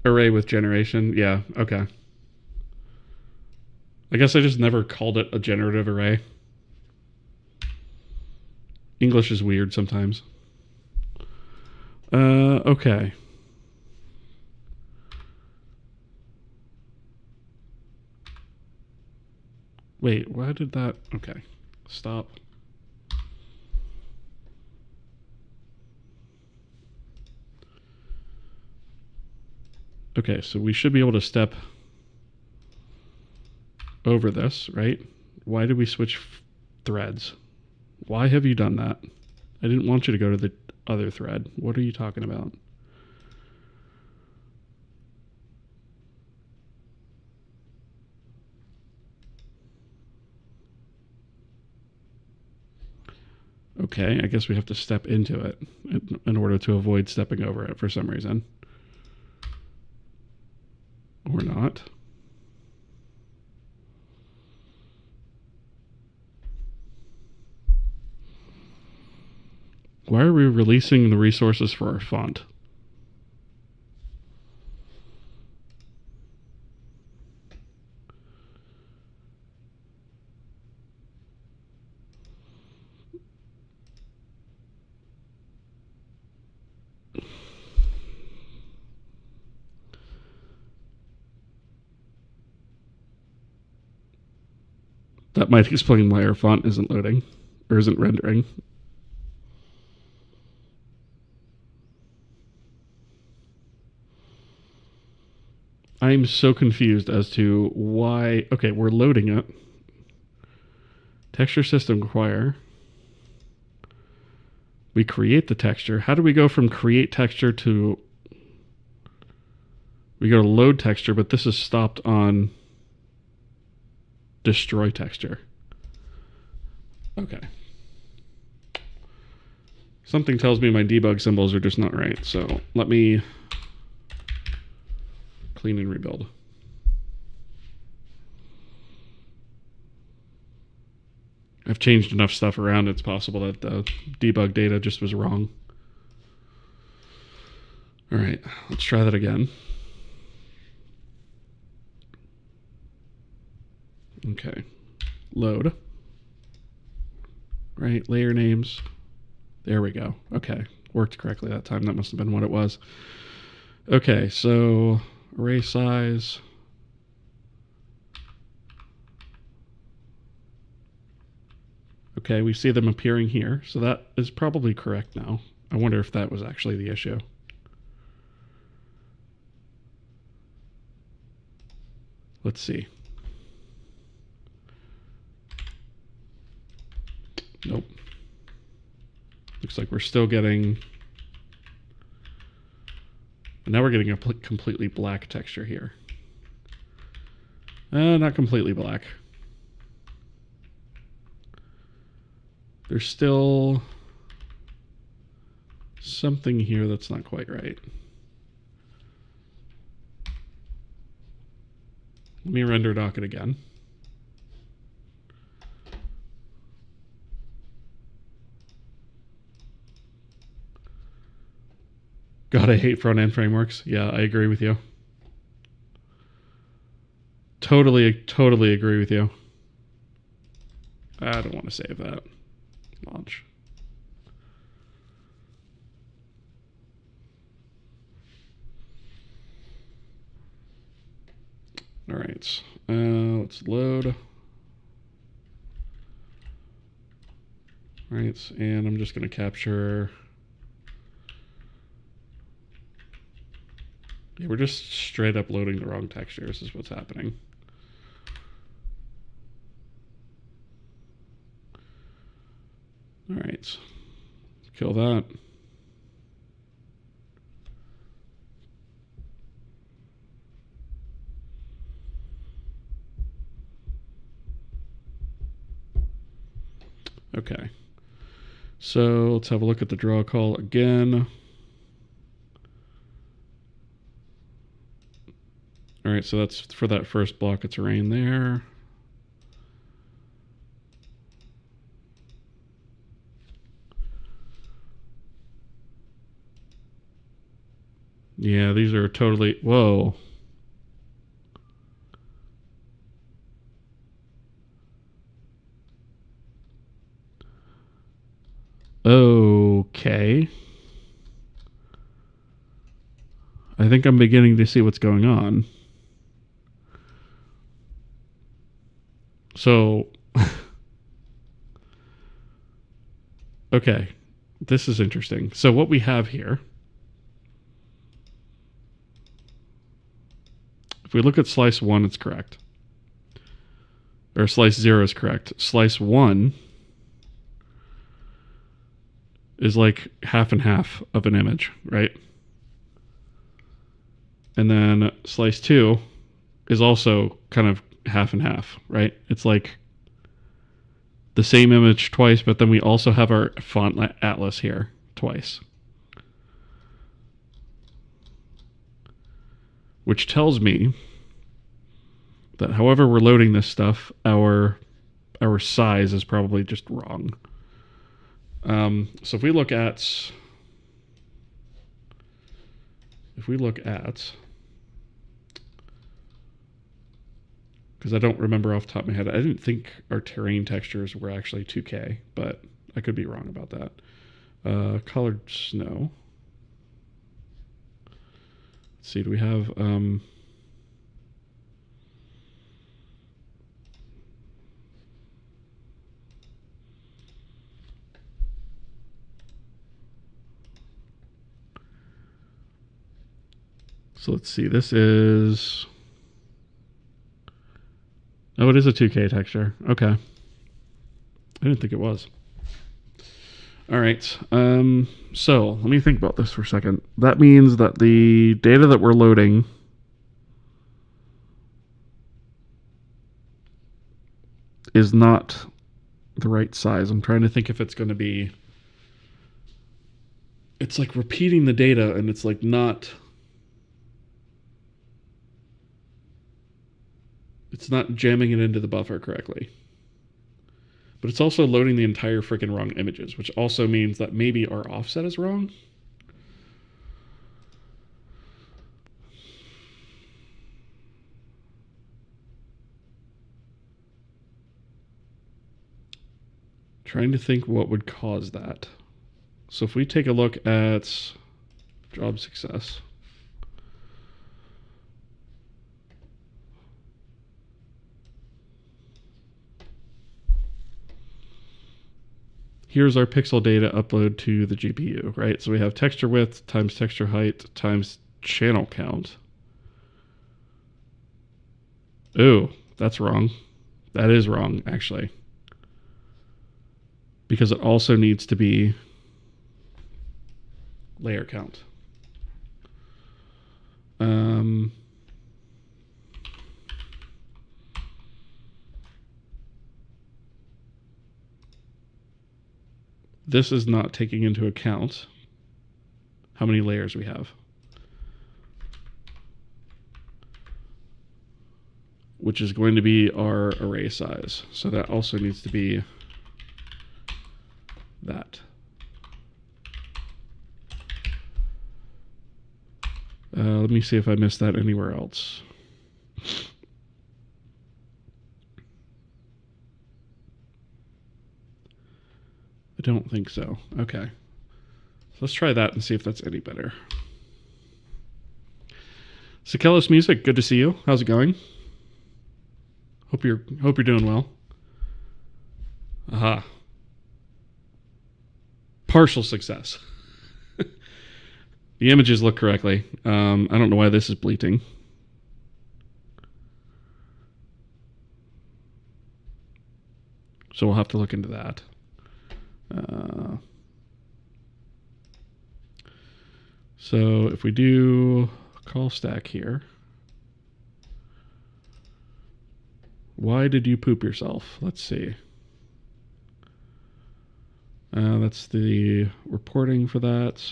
Array with generation. Yeah, okay. I guess I just never called it a generative array. English is weird sometimes. Okay. Wait, why did that... Okay, stop. Okay, so we should be able to step over this, right? Why did we switch threads? Why have you done that? I didn't want you to go to the other thread. What are you talking about? Okay, I guess we have to step into it in order to avoid stepping over it for some reason. Or not. Why are we releasing the resources for our font? That might explain why our font isn't loading, or isn't rendering. I'm so confused as to why... Okay, we're loading it. Texture system require. We create the texture. How do we go from create texture to... We go to load texture, but this is stopped on destroy texture. Okay. Something tells me my debug symbols are just not right, so let me clean and rebuild. I've changed enough stuff around, it's possible that the debug data just was wrong. All right, let's try that again. Okay, load. Right, layer names. There we go. Okay, worked correctly that time. That must have been what it was. Okay, so array size. Okay, we see them appearing here, so that is probably correct now. I wonder if that was actually the issue. Let's see. Nope. Looks like we're still getting... Now we're getting a completely black texture here. Not completely black. There's still something here that's not quite right. Let me render docket again. God, I hate front-end frameworks. Yeah, I agree with you. Totally agree with you. I don't want to save that. Launch. All right, let's load. All right, and I'm just going to capture... Yeah, we're just straight up loading the wrong textures is what's happening. All right, kill that. Okay, so let's have a look at the draw call again. All right, so that's for that first block of terrain there. Yeah, these are totally, whoa. Okay. I think I'm beginning to see what's going on. So, okay, this is interesting. So what we have here, if we look at slice 1, it's correct. Or slice 0 is correct. Slice 1 is like half and half of an image, right? And then slice 2 is also kind of half and half, right? It's like the same image twice, but then we also have our font atlas here twice. Which tells me that however we're loading this stuff, our size is probably just wrong. So if we look at because I don't remember off the top of my head, I didn't think our terrain textures were actually 2K, but I could be wrong about that. Colored snow. Let's see, do we have so let's see, this is, oh, it is a 2K texture. Okay. I didn't think it was. All right. So let me think about this for a second. That means that the data that we're loading is not the right size. I'm trying to think if it's going to be, it's like repeating the data and it's like not, it's not jamming it into the buffer correctly. But it's also loading the entire freaking wrong images, which also means that maybe our offset is wrong. Trying to think what would cause that. So if we take a look at job success. Here's our pixel data upload to the GPU, right? So we have texture width times texture height times channel count. Ooh, that's wrong. That is wrong, actually. Because it also needs to be layer count. This is not taking into account how many layers we have, which is going to be our array size. So that also needs to be that. Let me see if I missed that anywhere else. I don't think so. Okay. So let's try that and see if that's any better. Sakelos Music, good to see you. How's it going? Hope you're doing well. Aha. Partial success. The images look correctly. I don't know why this is bleating. So we'll have to look into that. So if we do call stack here, why did you poop yourself? Let's see. That's the reporting for that.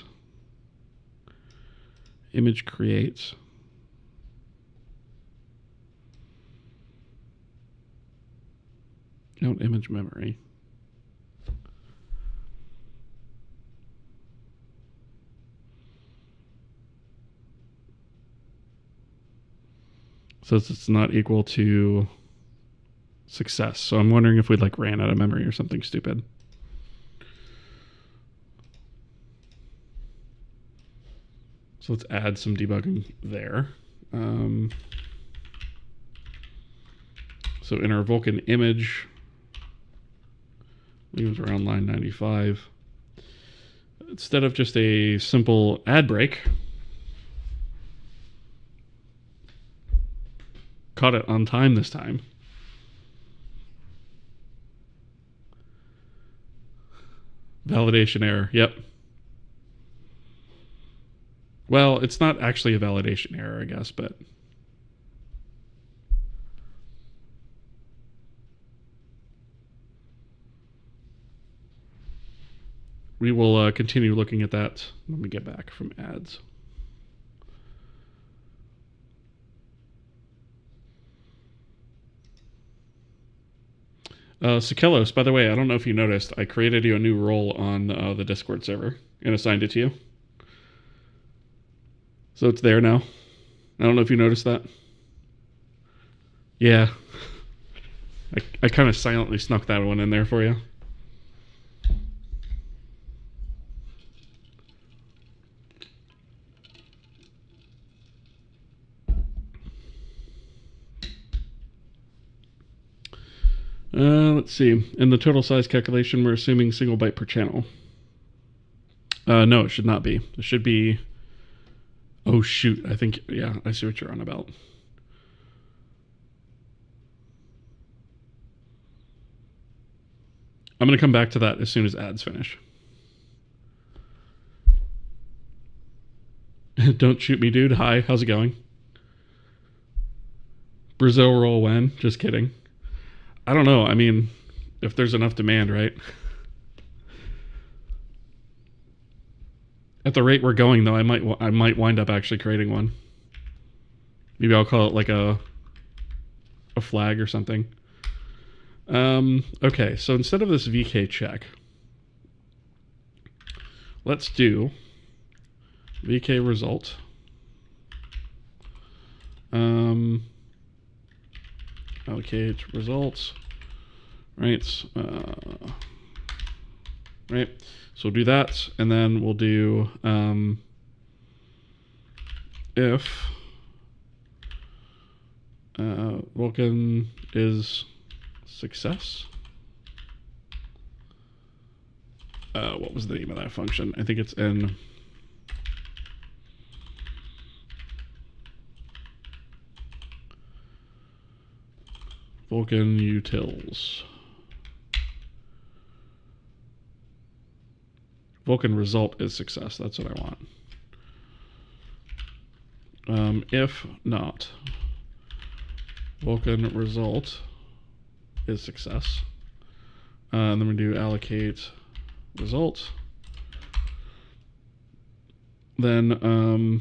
Image creates. Note image memory. So it's not equal to success. So I'm wondering if we like ran out of memory or something stupid. So let's add some debugging there. So in our Vulkan image, I think it was around line 95. Instead of just a simple add break, caught it on time this time. Validation error. Yep. Well, it's not actually a validation error, I guess, but we will continue looking at that when we get back from ads. Sakelos, by the way, I don't know if you noticed, I created you a new role on the Discord server and assigned it to you. So it's there now. I don't know if you noticed that. Yeah. I kind of silently snuck that one in there for you. Let's see. In the total size calculation, we're assuming single byte per channel. No, it should not be. It should be... Oh, shoot. I think... Yeah, I see what you're on about. I'm going to come back to that as soon as ads finish. Don't shoot me, dude. Hi, how's it going? Brazil roll when? Just kidding. I don't know. I mean, if there's enough demand, right? At the rate we're going, though, I might wind up actually creating one. Maybe I'll call it like a flag or something. Okay, so instead of this VK check, let's do VK result. Allocate results. Right. Right. So we'll do that, and then we'll do if Vulkan is success. What was the name of that function? I think it's in Vulkan utils. Vulkan result is success. That's what I want. If not, Vulkan result is success. And then we do allocate result. Then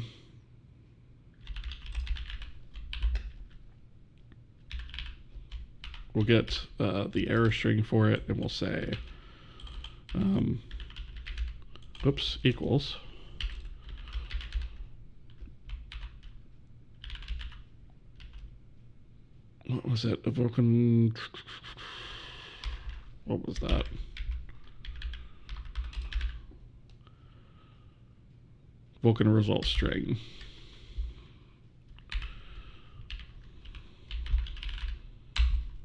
we'll get the error string for it, and we'll say oops, equals what was it? A Vulkan, what was that? Vulkan result string.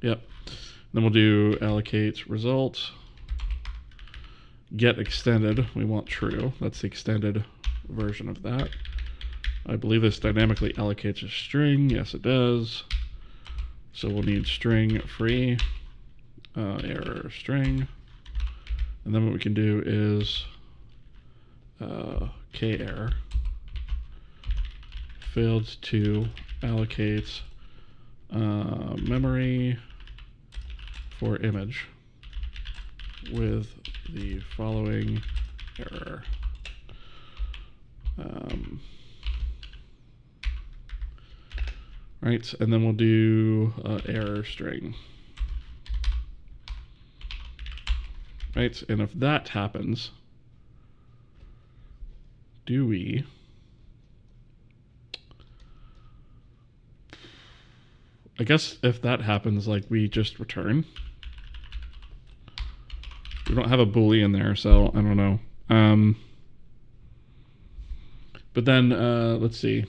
Yep. Then we'll do allocate result. Get extended. We want true. That's the extended version of that. I believe this dynamically allocates a string. Yes, it does. So we'll need string free, error string. And then what we can do is k error failed to allocate memory for image with the following error. Right, and then we'll do error string. Right, and if that happens, do we I guess if that happens, like, we just return. We don't have a Boolean there, so I don't know. But then, let's see.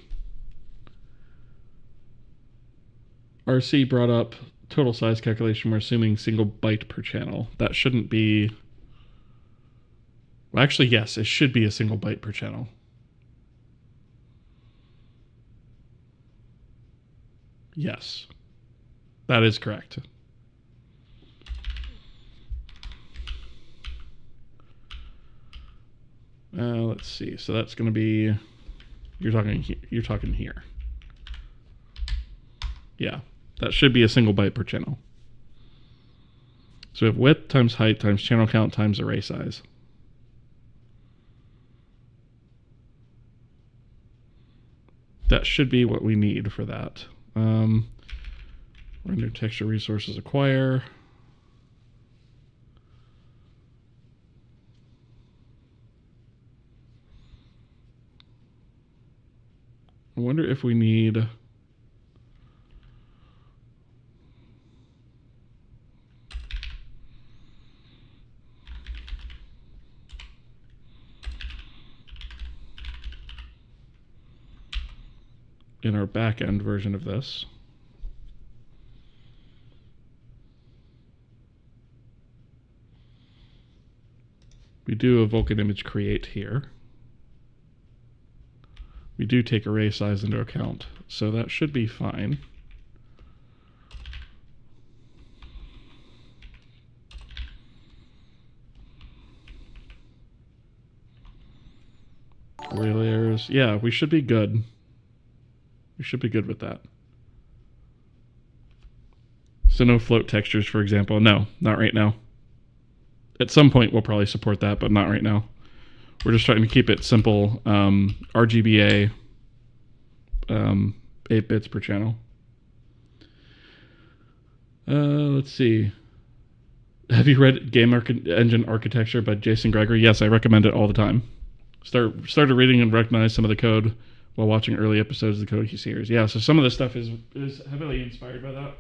RC brought up total size calculation. We're assuming single byte per channel. That shouldn't be... Well, actually, yes, it should be a single byte per channel. Yes, that is correct. Let's see. So that's going to be, you're talking here. Yeah, that should be a single byte per channel. So we have width times height times channel count times array size. That should be what we need for that. Render texture resources acquire. I wonder if we need in our back-end version of this. We do a Vulkan image create here. We do take array size into account, so that should be fine. Array layers, yeah, we should be good. We should be good with that. So no float textures, for example. No, not right now. At some point, we'll probably support that, but not right now. We're just trying to keep it simple. RGBA, 8 bits per channel. Let's see. Have you read Game Engine Architecture by Jason Gregory? Yes, I recommend it all the time. Started reading and recognized some of the code while watching early episodes of the Kohi series. Yeah, so some of this stuff is heavily inspired by that.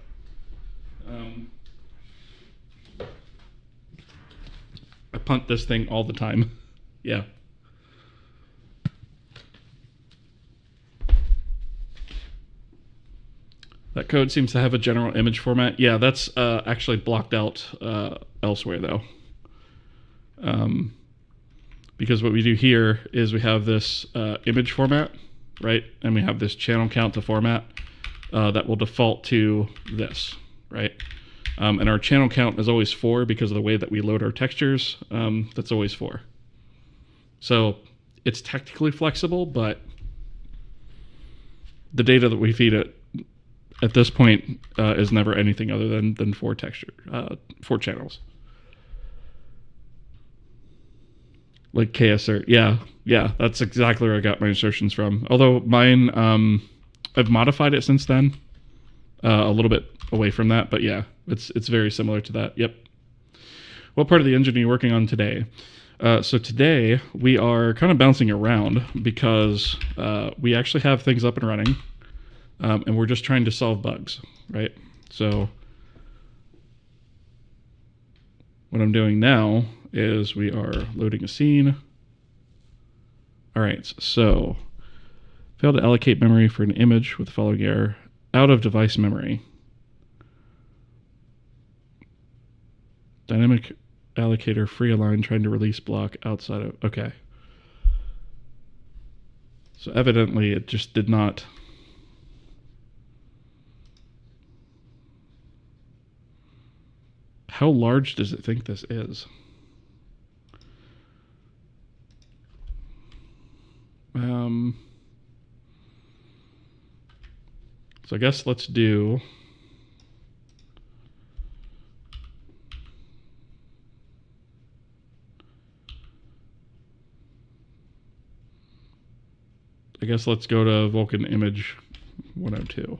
I punt this thing all the time. Yeah. That code seems to have a general image format. Yeah, that's actually blocked out elsewhere, though. Because what we do here is we have this image format, right? And we have this channel count to format that will default to this, right? And our channel count is always 4 because of the way that we load our textures. That's always 4. So it's technically flexible, but the data that we feed it at this point is never anything other than 4 channels. Like KSR, yeah, that's exactly where I got my insertions from. Although mine, I've modified it since then, a little bit away from that, but yeah, it's very similar to that. Yep. What part of the engine are you working on today? So today we are kind of bouncing around because we actually have things up and running, and we're just trying to solve bugs, right? So what I'm doing now is we are loading a scene. All right, so failed to allocate memory for an image with the following error: out of device memory. Dynamic allocator free align trying to release block outside of, okay. So evidently it just did not. How large does it think this is? So I guess let's do let's go to Vulkan image 102.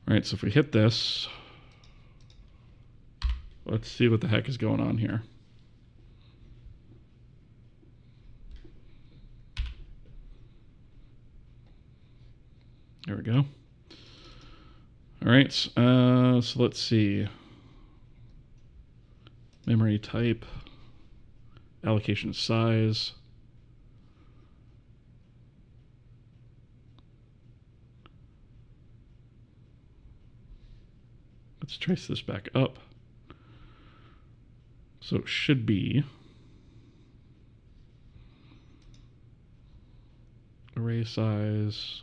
All right, so if we hit this, let's see what the heck is going on here. There we go. All right, so let's see. Memory type, allocation size. Let's trace this back up. So it should be array size.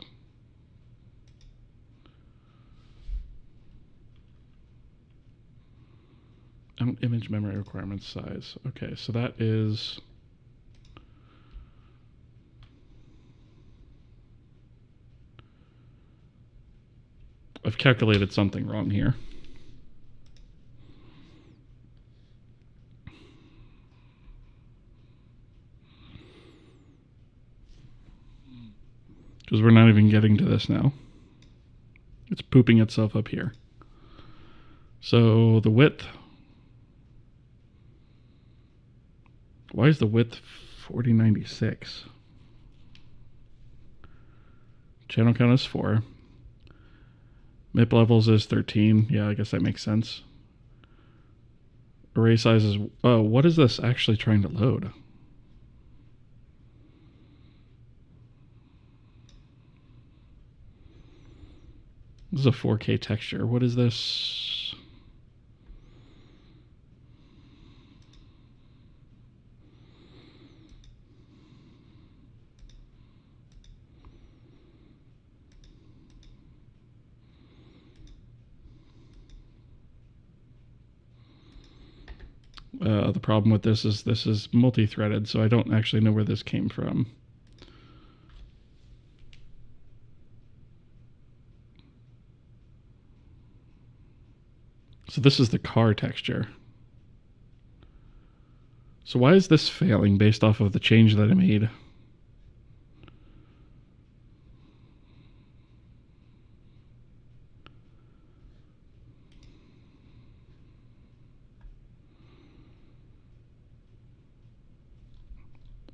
Image memory requirements size. Okay, so that is... I've calculated something wrong here. Because we're not even getting to this now. It's pooping itself up here. So the width... Why is the width 4096? Channel count is 4. MIP levels is 13. Yeah, I guess that makes sense. Array size is... Oh, what is this actually trying to load? This is a 4K texture. What is this? The problem with this is multi-threaded, so I don't actually know where this came from. So this is the car texture. So why is this failing based off of the change that I made?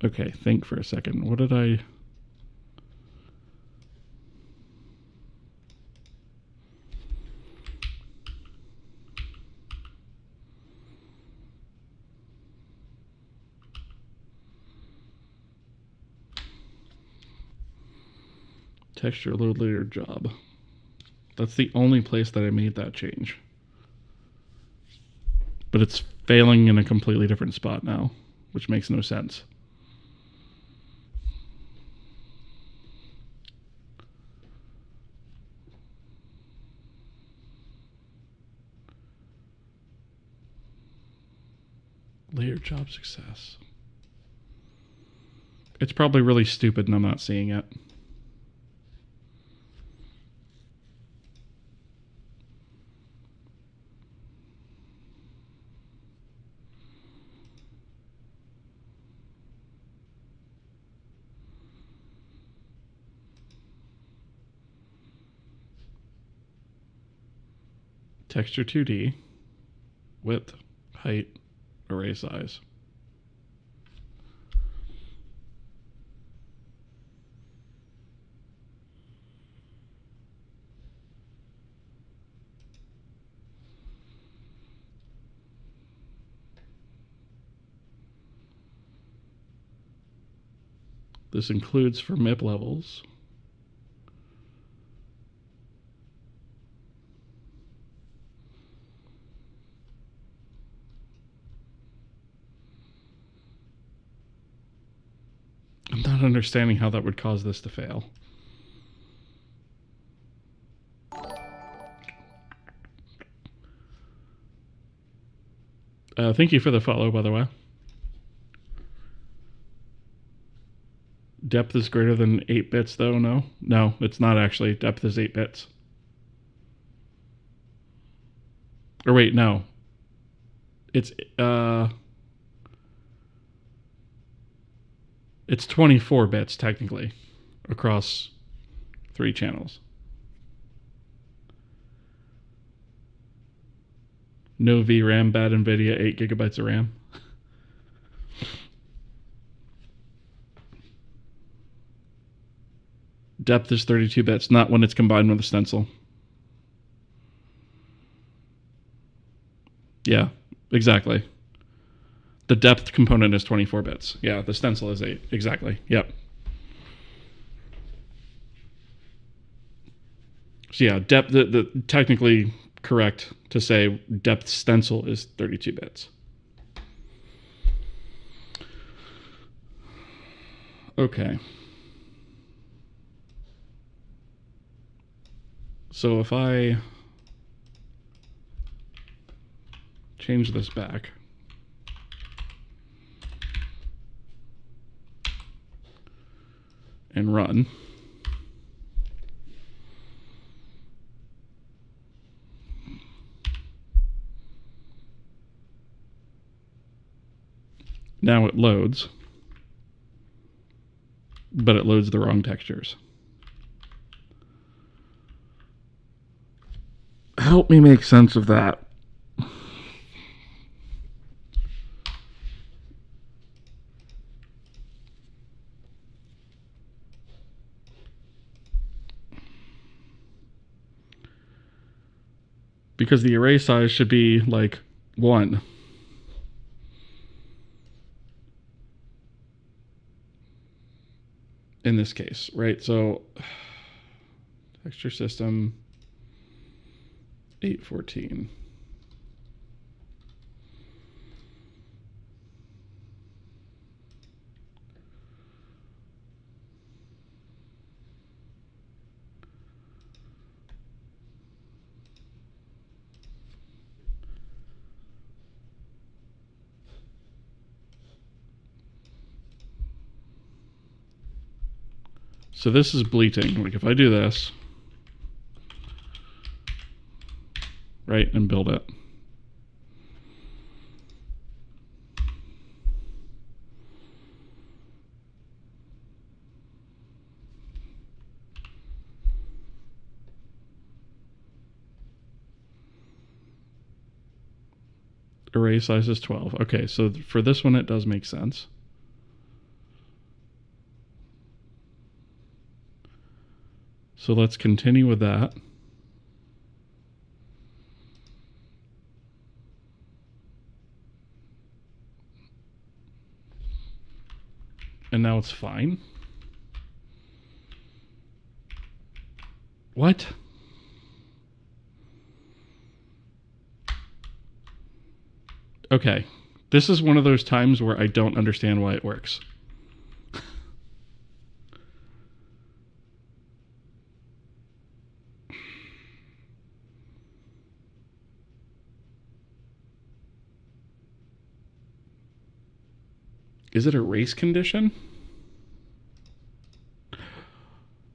Okay, think for a second. What did I... Texture load layer job. That's the only place that I made that change. But it's failing in a completely different spot now, which makes no sense. Layer job success. It's probably really stupid and I'm not seeing it. Texture 2D, width, height, array size. This includes for MIP levels. I'm not understanding how that would cause this to fail. Thank you for the follow, by the way. Depth is greater than 8 bits, though, no? No, it's not actually. Depth is 8 bits. Or wait, no. It's 24 bits, technically, across 3 channels. No VRAM, bad NVIDIA, 8 gigabytes of RAM. Depth is 32 bits, not when it's combined with a stencil. Yeah, exactly. The depth component is 24 bits. Yeah, the stencil is 8. Exactly. Yep. So yeah, depth, the technically correct to say depth stencil is 32 bits. Okay. So if I change this back, and run, now it loads, but it loads the wrong textures. Help me make sense of that. Because the array size should be like 1. In this case, right? So texture system 814. So this is bleating. Like if I do this, right, and build it. Array size is 12. Okay, so for this one it does make sense. So let's continue with that. And now it's fine. What? Okay, this is one of those times where I don't understand why it works. Is it a race condition?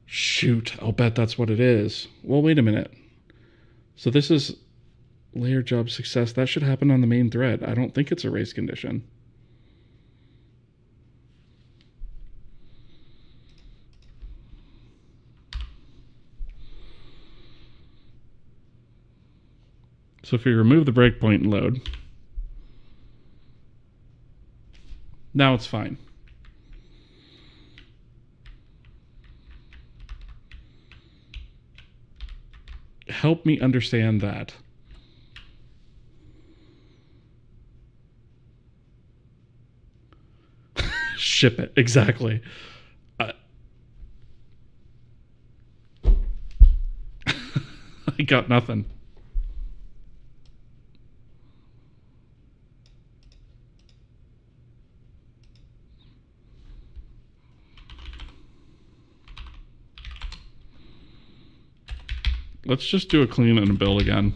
Shoot, I'll bet that's what it is. Well, wait a minute. So this is layer job success. That should happen on the main thread. I don't think it's a race condition. So if we remove the breakpoint and load, now it's fine. Help me understand that. Ship it, exactly. I got nothing. Let's just do a clean and a build again.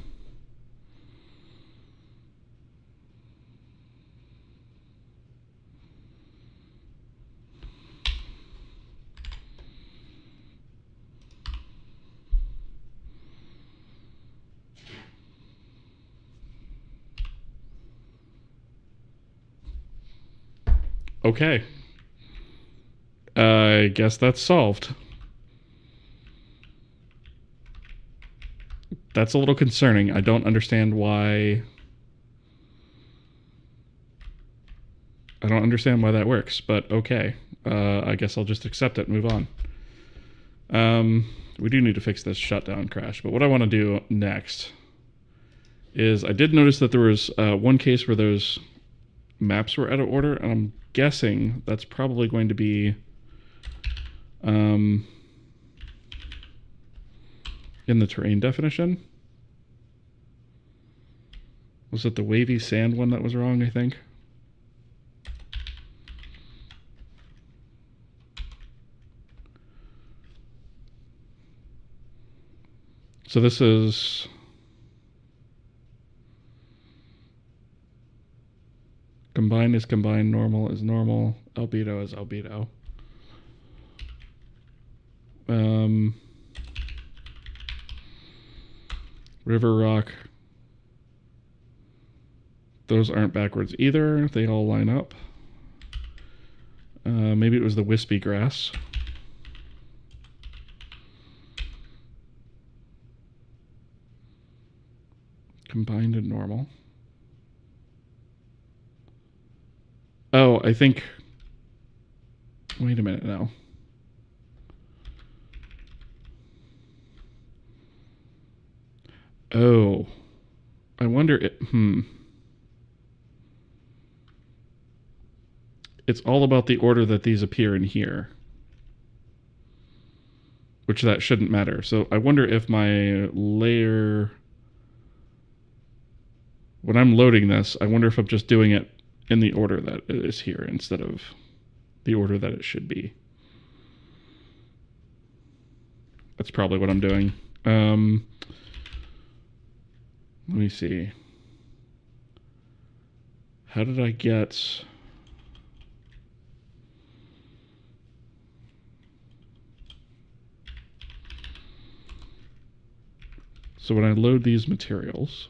Okay. I guess that's solved. That's a little concerning. I don't understand why. I don't understand why that works, but okay. I guess I'll just accept it and move on. We do need to fix this shutdown crash, but what I want to do next is I did notice that there was one case where those maps were out of order, and I'm guessing that's probably going to be in the terrain definition. Was it the wavy sand one that was wrong, I think? So this is combine is combine, normal is normal, albedo is albedo. River rock. Those aren't backwards either. They all line up. Maybe it was the wispy grass. Combined and normal. Oh, I think... Wait a minute now. Oh. I wonder if... It's all about the order that these appear in here. Which that shouldn't matter. So I wonder if my layer... When I'm loading this, I wonder if I'm just doing it in the order that it is here instead of the order that it should be. That's probably what I'm doing. Let me see. How did I get... So when I load these materials...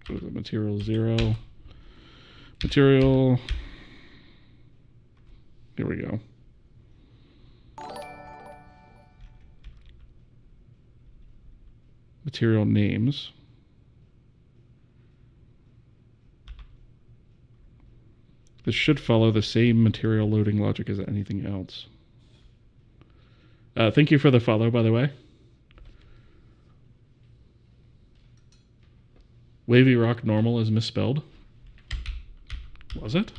What is it? Material 0. Material... Here we go. Material names. This should follow the same material loading logic as anything else. Thank you for the follow, by the way. Wavy rock normal is misspelled. Was it?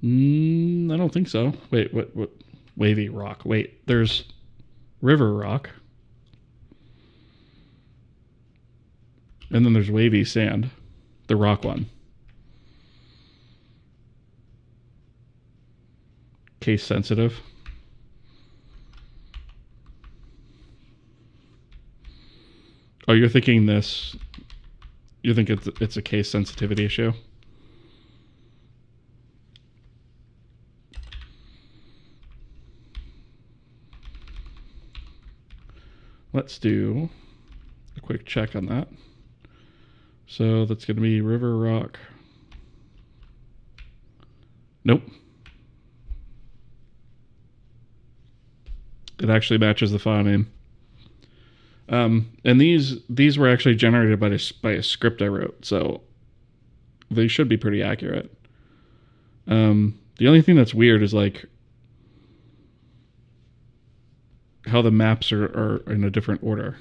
I don't think so. Wait, what? Wavy rock. Wait, there's river rock. And then there's wavy sand. The rock one. Case sensitive. Oh, you're thinking this... You think it's a case sensitivity issue? Let's do a quick check on that. So that's going to be river rock. Nope. It actually matches the file name. And these were actually generated by a script I wrote, so they should be pretty accurate. The only thing that's weird is like how the maps are in a different order.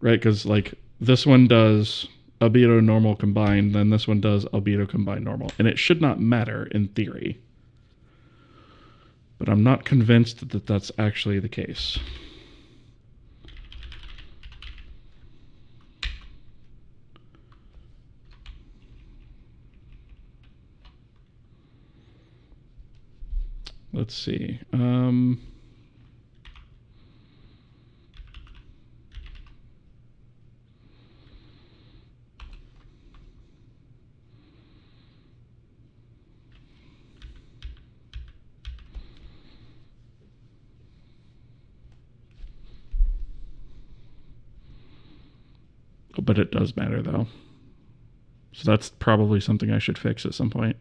Right, because like this one does albedo normal combined, then this one does albedo combined normal. And it should not matter in theory. But I'm not convinced that that's actually the case. Let's see. But it does matter though. So that's probably something I should fix at some point.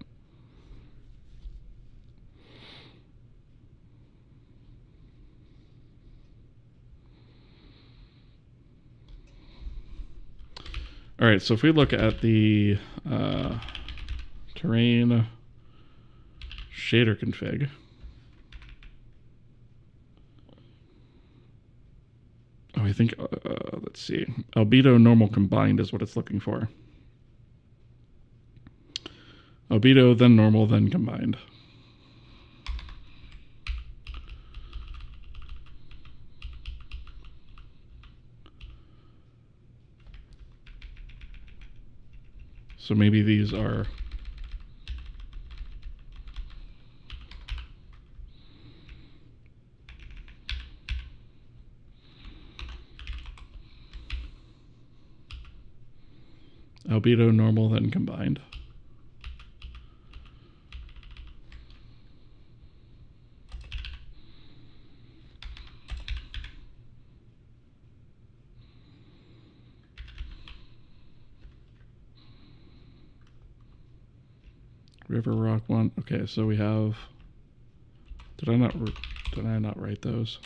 All right, so if we look at the terrain shader config. Oh, I think, let's see. Albedo normal combined is what it's looking for. Albedo, then normal, then combined. So maybe these are albedo, normal, then combined. River Rock 1. Okay, so we have. Did I not write those?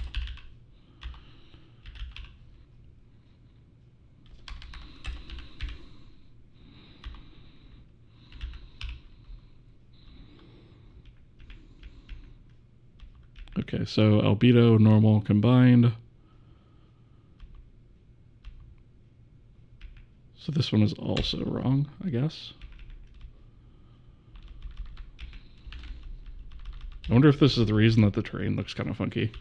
Okay, so albedo, normal, combined. So this one is also wrong, I guess. I wonder if this is the reason that the terrain looks kind of funky.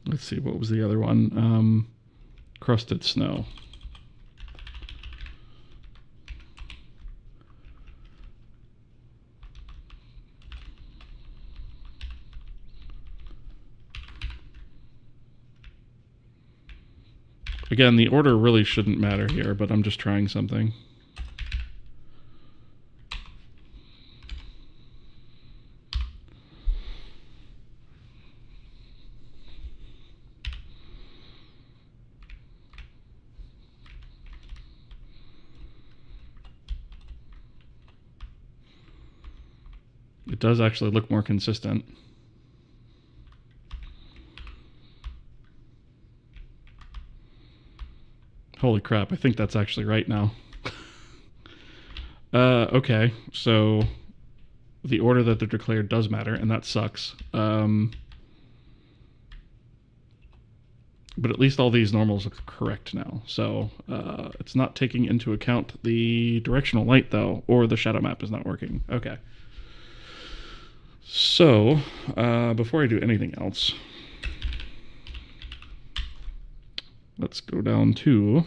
Let's see, what was the other one? Crusted snow. Again, the order really shouldn't matter here, but I'm just trying something. It does actually look more consistent. Holy crap, I think that's actually right now. Okay, so the order that they're declared does matter, and that sucks. But at least all these normals look correct now. So it's not taking into account the directional light, though, or the shadow map is not working. Okay. So before I do anything else, let's go down to,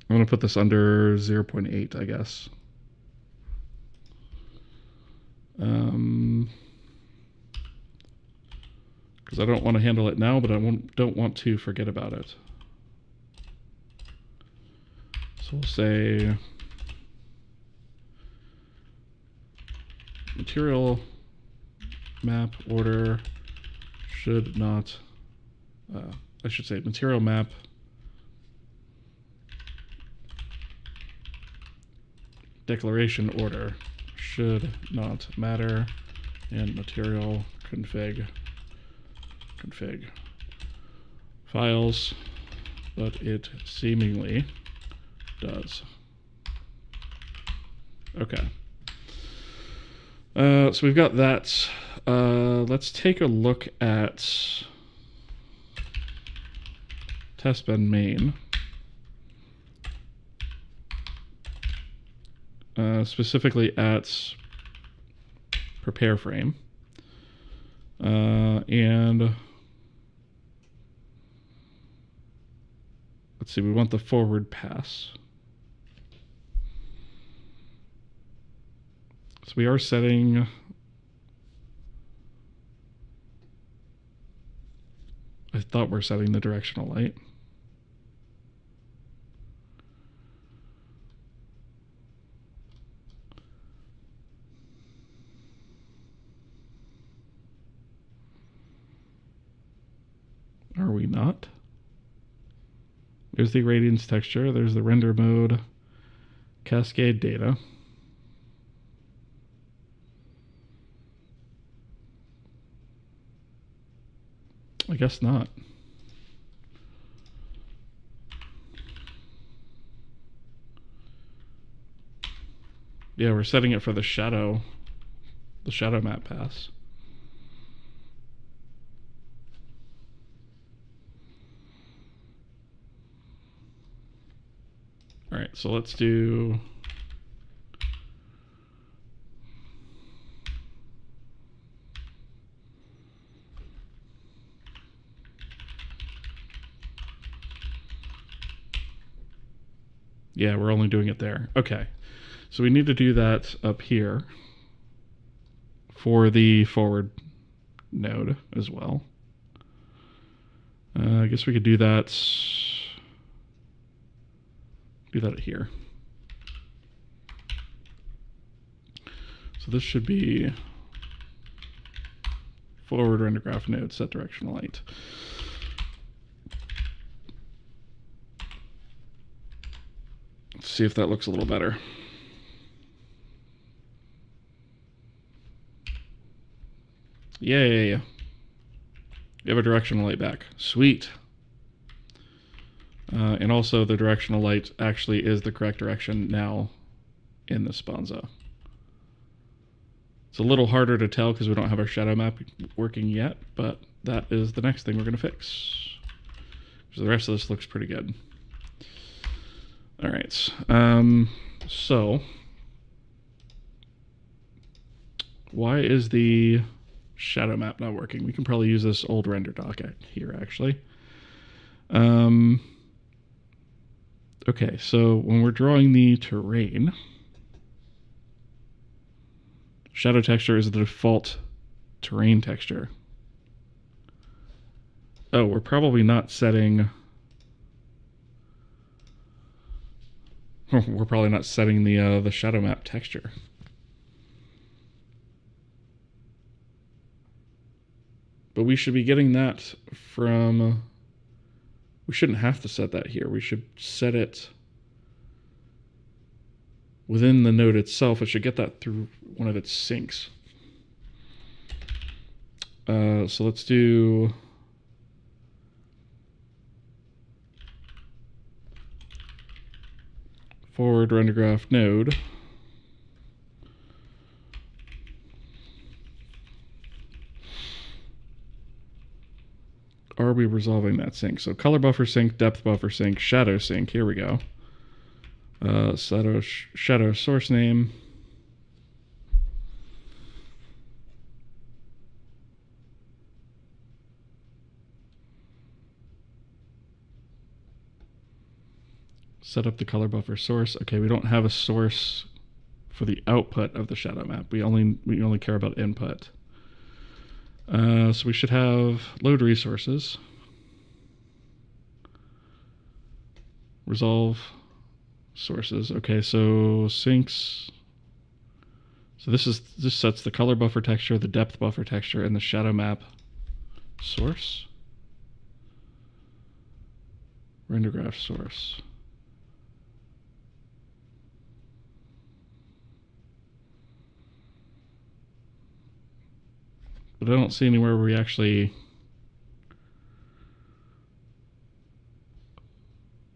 I'm going to put this under 0.8, I guess. Because I don't want to handle it now, but I don't want to forget about it. So we'll say material map order should not, I should say material map declaration order should not matter, and material config files, but it seemingly does. Okay. So we've got that. Let's take a look at testbed main. Specifically at prepare frame. And let's see, we want the forward pass. So we are setting, I thought we're setting the directional light. Are we not? There's the radiance texture, there's the render mode, cascade data. I guess not. Yeah, we're setting it for the shadow map pass. All right, so let's do yeah, we're only doing it there. Okay, so we need to do that up here for the forward node as well. I guess we could do that here. So this should be forward render graph node set directional light. Let's see if that looks a little better. Yeah. We have a directional light back. Sweet. And also the directional light actually is the correct direction now in the Sponza. It's a little harder to tell because we don't have our shadow map working yet, but that is the next thing we're going to fix. So the rest of this looks pretty good. All right. So why is the shadow map not working? We can probably use this old render doc here, actually. Okay, so when we're drawing the terrain, shadow texture is the default terrain texture. Oh, we're probably not setting... We're probably not setting the shadow map texture. But we should be getting that from... We shouldn't have to set that here. We should set it within the node itself. It should get that through one of its sinks. So let's do... forward render graph node. Are we resolving that sync? So color buffer sync, depth buffer sync, shadow sync. Here we go. Shadow source name. Set up the color buffer source. Okay, we don't have a source for the output of the shadow map. We only care about input. So we should have load resources, resolve sources. Okay, so syncs. So this sets the color buffer texture, the depth buffer texture, and the shadow map source. Render graph source. But I don't see anywhere where we actually...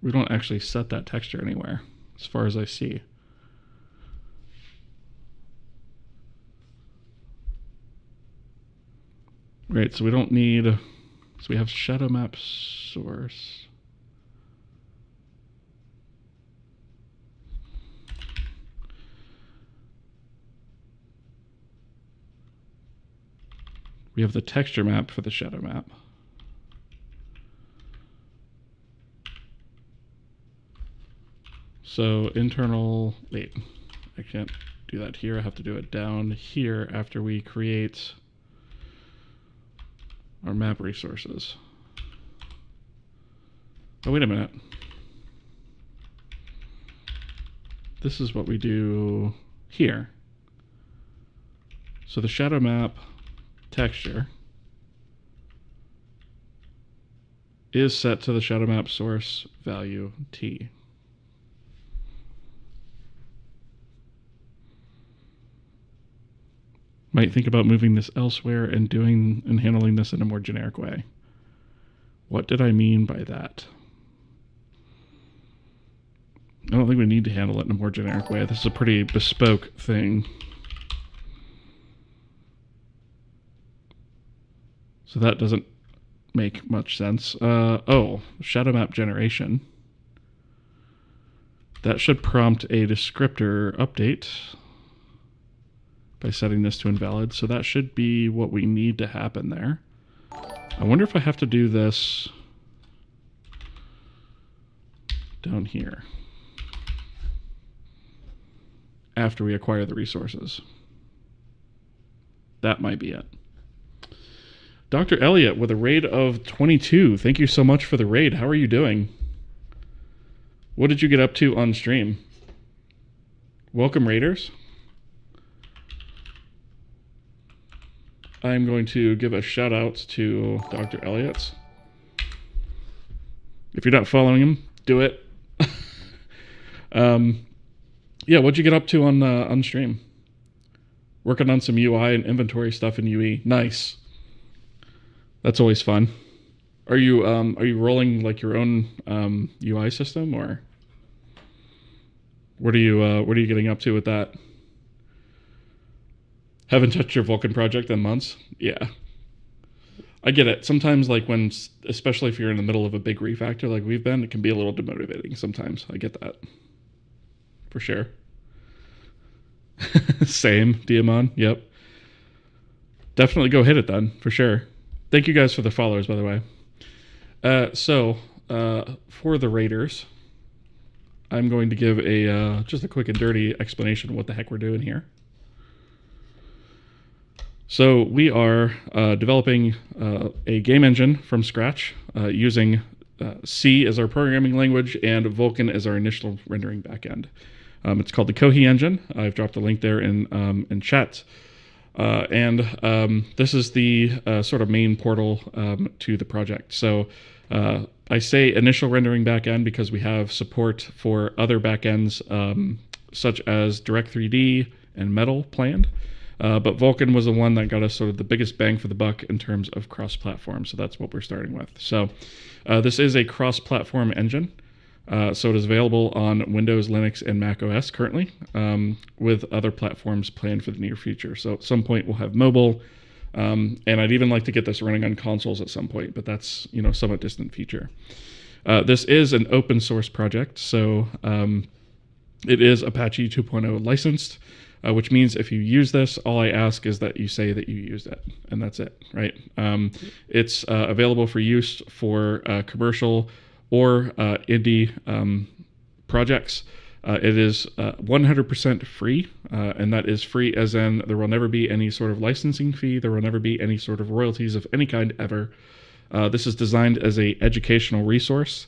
We don't actually set that texture anywhere, as far as I see. Right, so we don't need... So we have shadow map source. We have the texture map for the shadow map. So internal, wait, I can't do that here. I have to do it down here after we create our map resources. Oh, wait a minute. This is what we do here. So the shadow map texture is set to the shadow map source value t. Might think about moving this elsewhere and handling this in a more generic way. What did I mean by that? I don't think we need to handle it in a more generic way. This is a pretty bespoke thing. So that doesn't make much sense. Oh, shadow map generation. That should prompt a descriptor update by setting this to invalid. So that should be what we need to happen there. I wonder if I have to do this down here after we acquire the resources. That might be it. Dr. Elliott with a raid of 22. Thank you so much for the raid. How are you doing? What did you get up to on stream? Welcome, raiders. I'm going to give a shout out to Dr. Elliott. If you're not following him, do it. Yeah, what'd you get up to on stream? Working on some UI and inventory stuff in UE. Nice. That's always fun. Are you rolling like your own UI system, or what are you getting up to with that? Haven't touched your Vulkan project in months. Yeah, I get it. Sometimes, like when, especially if you're in the middle of a big refactor like we've been, it can be a little demotivating. Sometimes I get that for sure. Same, Diamond. Yep. Definitely go hit it then for sure. Thank you guys for the followers, by the way. So for the raiders, I'm going to give just a quick and dirty explanation of what the heck we're doing here. So we are developing a game engine from scratch using C as our programming language and Vulkan as our initial rendering backend. It's called the Kohi engine. I've dropped a link there in chat. This is the sort of main portal to the project. So I say initial rendering backend because we have support for other backends such as Direct3D and Metal planned. But Vulkan was the one that got us sort of the biggest bang for the buck in terms of cross-platform. So that's what we're starting with. So this is a cross-platform engine. So it is available on Windows, Linux, and Mac OS currently, with other platforms planned for the near future. So at some point we'll have mobile, and I'd even like to get this running on consoles at some point, but that's, you know, somewhat distant future. This is an open source project, so it is Apache 2.0 licensed, which means if you use this, all I ask is that you say that you used it, and that's it, right? It's available for use for commercial or indie projects. It is 100% free, and that is free as in there will never be any sort of licensing fee, there will never be any sort of royalties of any kind ever. This is designed as an educational resource,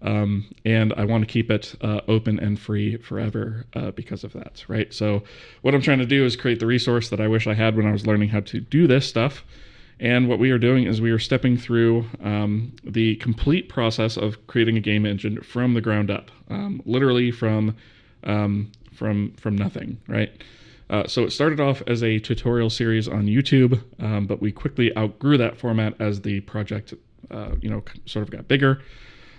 and I want to keep it open and free forever because of that, right? So what I'm trying to do is create the resource that I wish I had when I was learning how to do this stuff. And what we are doing is we are stepping through the complete process of creating a game engine from the ground up, literally from nothing, right? So it started off as a tutorial series on YouTube, but we quickly outgrew that format as the project, sort of got bigger.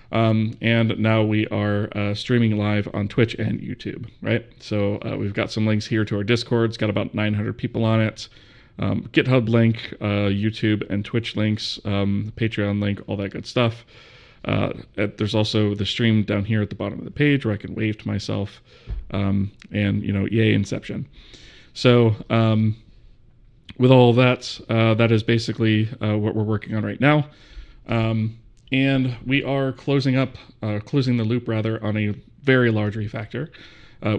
And now we are streaming live on Twitch and YouTube, right? So we've got some links here to our Discord. It's got about 900 people on it. GitHub link, YouTube and Twitch links, Patreon link, all that good stuff. There's also the stream down here at the bottom of the page where I can wave to myself, and, you know, yay, Inception. So with all of that, that is basically what we're working on right now. And we are closing the loop rather, on a very large refactor.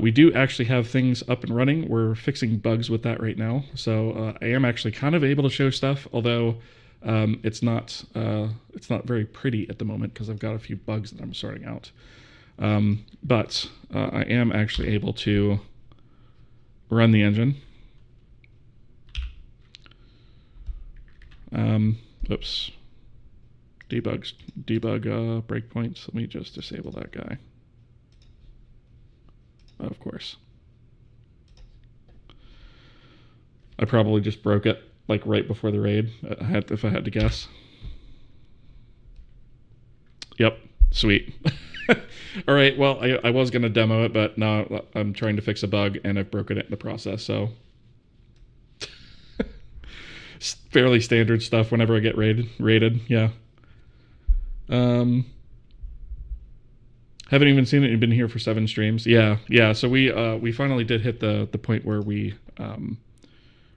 We do actually have things up and running. We're fixing bugs with that right now. So I am actually kind of able to show stuff, although it's not very pretty at the moment because I've got a few bugs that I'm sorting out. But I am actually able to run the engine. Oops. Debug breakpoints. Let me just disable that guy. Of course. I probably just broke it like right before the raid, if I had to guess. Yep, sweet. All right. Well, I was going to demo it, but now I'm trying to fix a bug and I've broken it in the process. So it's fairly standard stuff whenever I get rated. Yeah. Haven't even seen it. You've been here for 7 streams. Yeah. So we finally did hit the point where we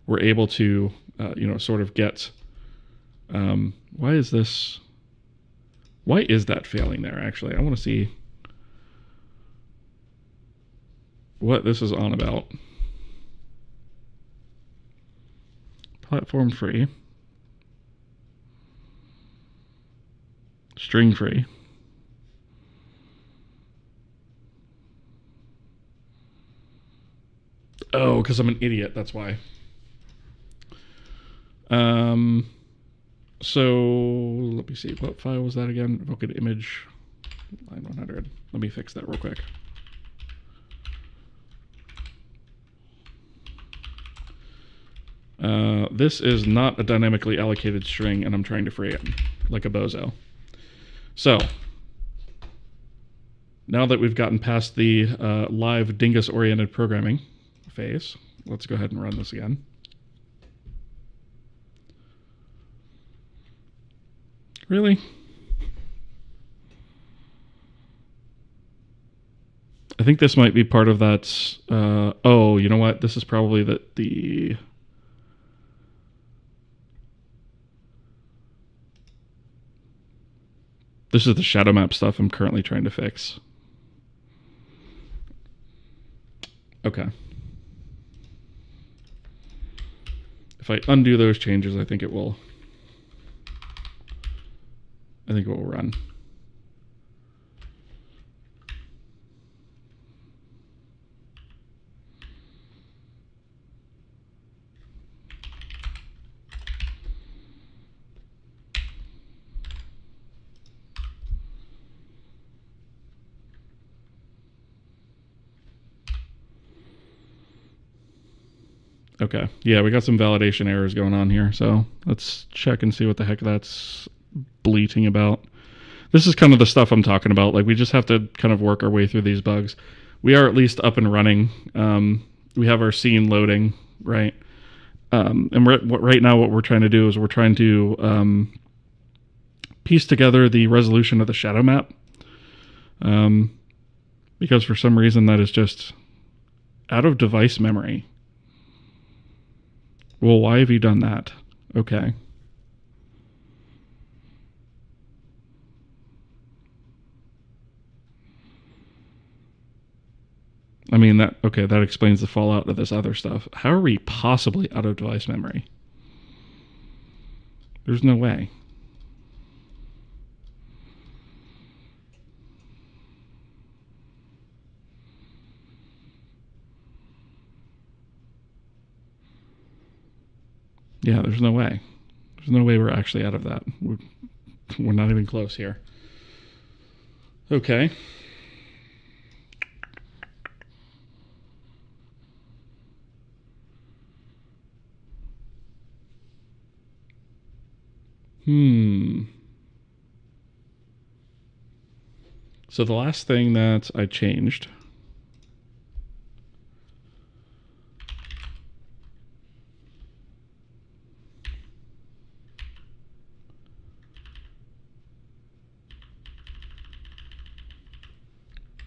were able to sort of get. Why is that failing there? Actually, I want to see what this is on about. Platform free, string free. Oh, because I'm an idiot. That's why. So let me see. What file was that again? Vulkan image line 100. Let me fix that real quick. This is not a dynamically allocated string, and I'm trying to free it like a bozo. So now that we've gotten past the live dingus-oriented programming phase, let's go ahead and run this again. Really? I think this might be part of that. Oh, you know what? This is probably the this is the shadow map stuff I'm currently trying to fix. Okay. If I undo those changes, I think it will run. Okay. Yeah, we got some validation errors going on here, so let's check and see what the heck that's bleating about. This is kind of the stuff I'm talking about. Like, we just have to kind of work our way through these bugs. We are at least up and running. We have our scene loading, right? And right now what we're trying to do is we're trying to piece together the resolution of the shadow map. Because for some reason that is just out of device memory. Well, why have you done that? Okay. I mean, that explains the fallout of this other stuff. How are we possibly out of device memory? There's no way. Yeah, there's no way. There's no way we're actually out of that. We're not even close here. Okay. So the last thing that I changed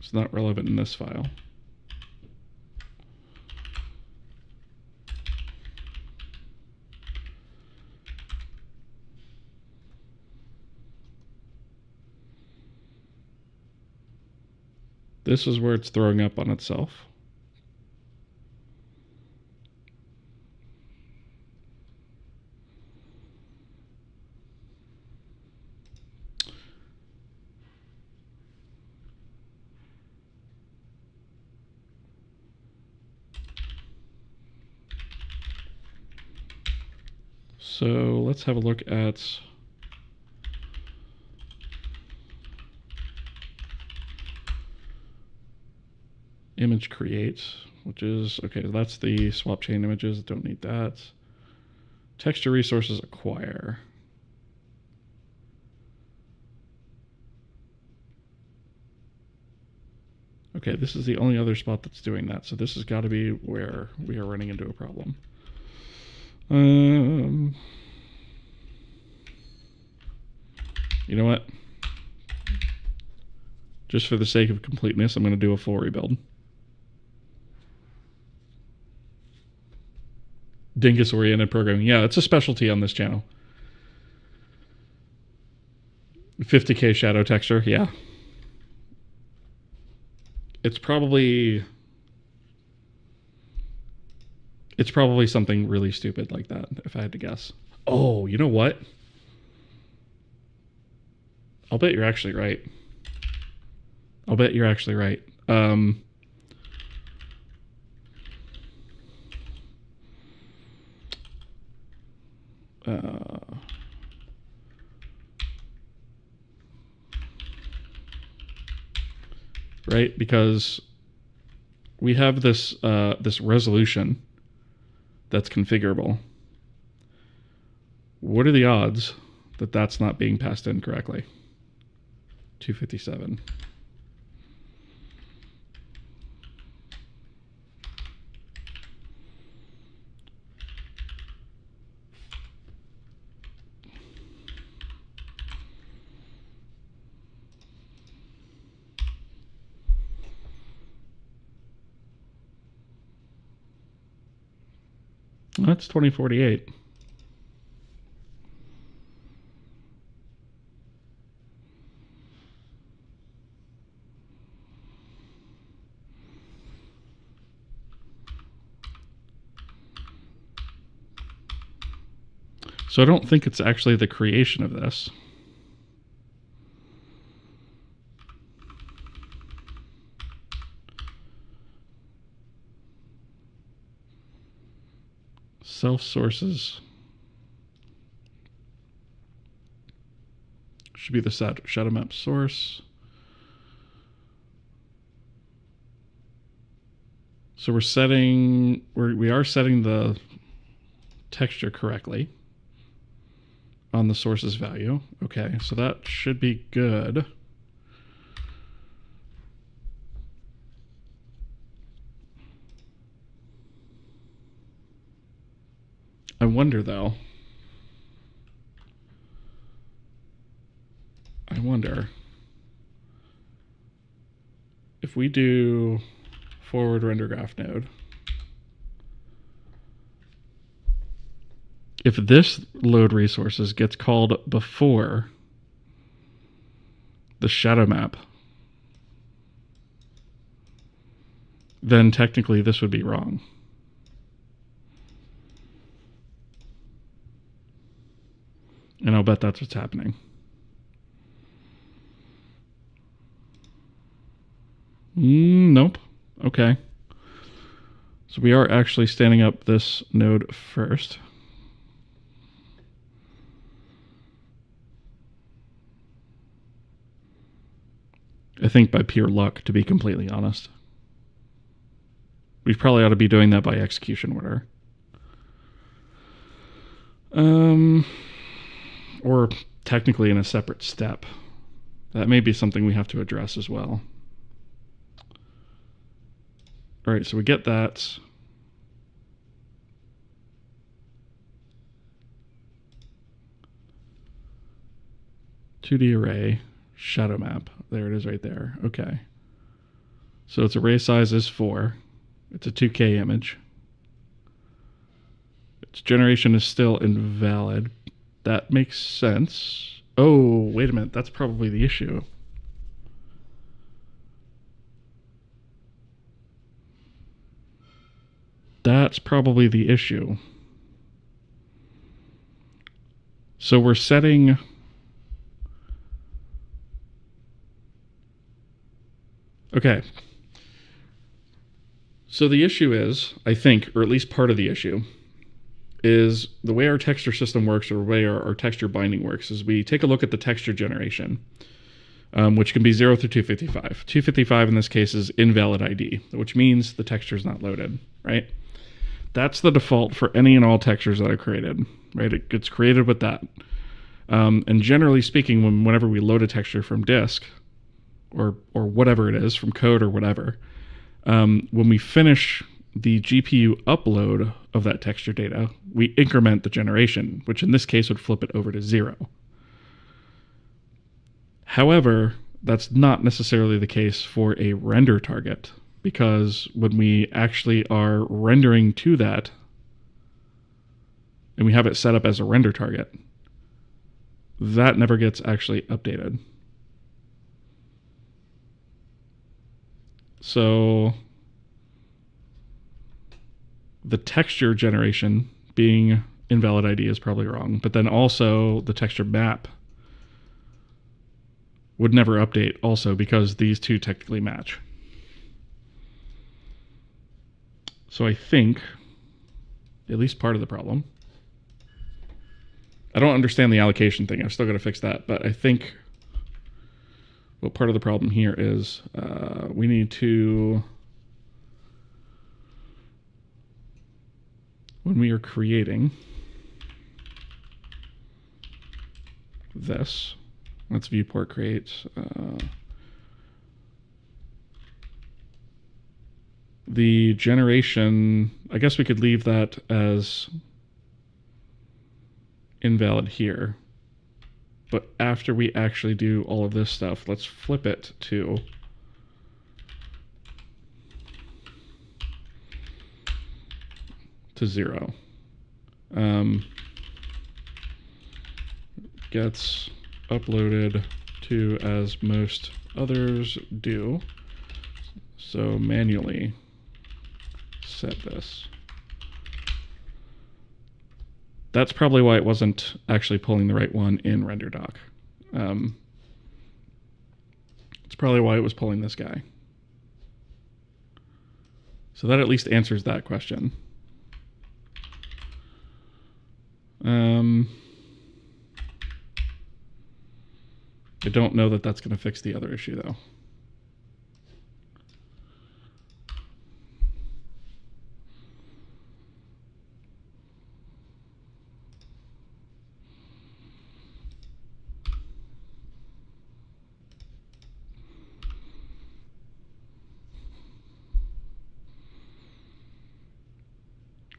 is not relevant in this file. This is where it's throwing up on itself. So let's have a look at image create, which is, okay, that's the swap chain images. Don't need that. Texture resources acquire. Okay, this is the only other spot that's doing that, so this has got to be where we are running into a problem. You know what? Just for the sake of completeness, I'm going to do a full rebuild. Dingus-oriented programming. Yeah, it's a specialty on this channel. 50K shadow texture, yeah. It's probably something really stupid like that, if I had to guess. Oh, you know what? I'll bet you're actually right. Right, because we have this this resolution that's configurable. What are the odds that that's not being passed in correctly? 257. That's 2048. So I don't think it's actually the creation of this. Self sources should be the shadow map source. So we are setting the texture correctly on the source's value. Okay, so that should be good. I wonder though. If we do forward render graph node, if this load resources gets called before the shadow map, then technically this would be wrong. And I'll bet that's what's happening. Nope. Okay. So we are actually standing up this node first. I think by pure luck, to be completely honest. We probably ought to be doing that by execution order. Or technically in a separate step. That may be something we have to address as well. All right, so we get that. $2D array, shadow map. There it is right there. Okay. So its array size is 4. It's a 2K image. Its generation is still invalid. That makes sense. Oh, wait a minute. That's probably the issue. That's probably the issue. So we're setting... Okay. So the issue is, I think, or at least part of the issue, is the way our texture system works, or the way our texture binding works, is we take a look at the texture generation, which can be 0 through 255. 255 in this case is invalid ID, which means the texture is not loaded, right? That's the default for any and all textures that are created, right? It gets created with that. And generally speaking, whenever we load a texture from disk, or whatever it is from code or whatever, when we finish the GPU upload of that texture data, we increment the generation, which in this case would flip it over to 0. However, that's not necessarily the case for a render target, because when we actually are rendering to that, and we have it set up as a render target, that never gets actually updated. So the texture generation being invalid ID is probably wrong, but then also the texture map would never update also because these two technically match. So I think at least part of the problem, I don't understand the allocation thing. I've still got to fix that, but I think what part of the problem here is we need to, when we are creating this, let's viewport create the generation, I guess we could leave that as invalid here. But after we actually do all of this stuff, let's flip it to zero. Gets uploaded to as most others do. So manually set this. That's probably why it wasn't actually pulling the right one in RenderDoc. It's probably why it was pulling this guy. So that at least answers that question. I don't know that that's going to fix the other issue, though.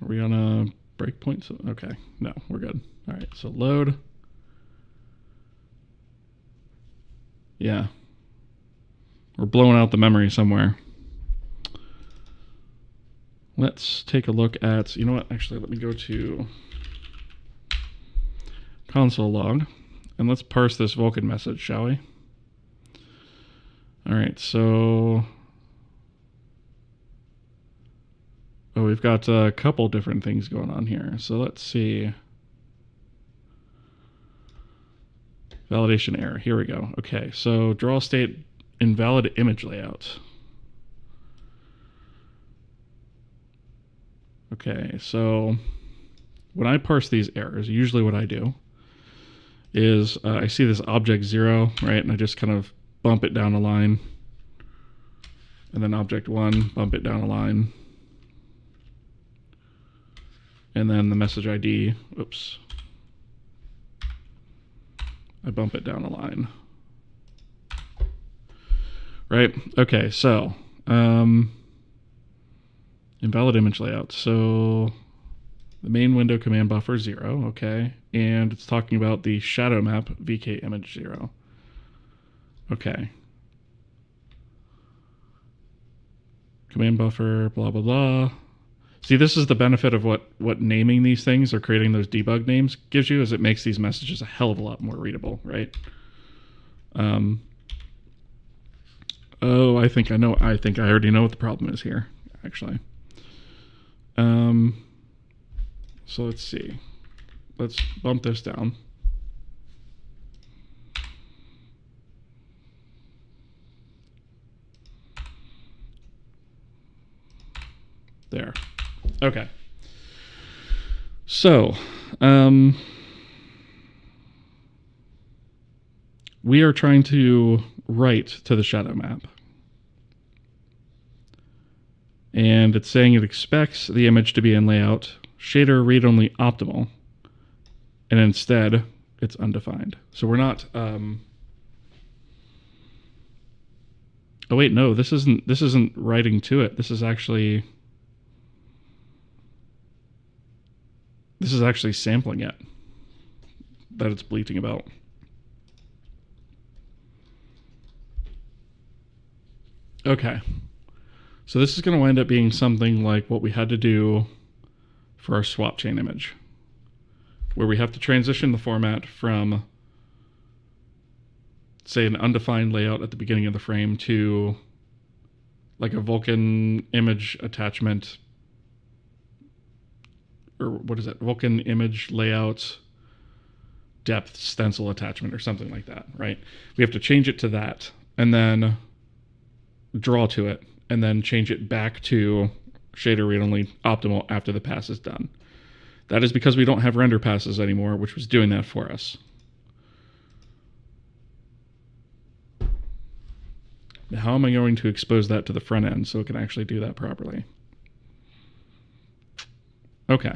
Are we on a breakpoint? Okay, no, we're good. All right, so load. Yeah. We're blowing out the memory somewhere. Let's take a look at, you know what, actually, let me go to console log, and let's parse this Vulkan message, shall we? All right, so... oh, we've got a couple different things going on here. So let's see. Validation error. Here we go. Okay, so draw state invalid image layout. Okay, so when I parse these errors, usually what I do is I see this object 0, right? And I just kind of bump it down a line. And then object 1, bump it down a line. And then the message ID, oops, I bump it down a line. Right, okay, so invalid image layout. So the main window command buffer 0, okay, and it's talking about the shadow map VK image 0. Okay. Command buffer, blah, blah, blah. See, this is the benefit of what naming these things or creating those debug names gives you, is it makes these messages a hell of a lot more readable, right? Oh, I think I already know what the problem is here, actually. So let's see. Let's bump this down. There. Okay. So, we are trying to write to the shadow map. And it's saying it expects the image to be in layout, shader read-only optimal, and instead, it's undefined. So we're not... Oh wait, no, this isn't writing to it. This is actually sampling it that it's bleating about. Okay. So this is going to wind up being something like what we had to do for our swap chain image, where we have to transition the format from, say, an undefined layout at the beginning of the frame to like a Vulkan image attachment, or what is it? Vulkan image layout depth stencil attachment or something like that, right? We have to change it to that and then draw to it and then change it back to shader read only optimal after the pass is done. That is because we don't have render passes anymore, which was doing that for us. Now, how am I going to expose that to the front end so it can actually do that properly? Okay.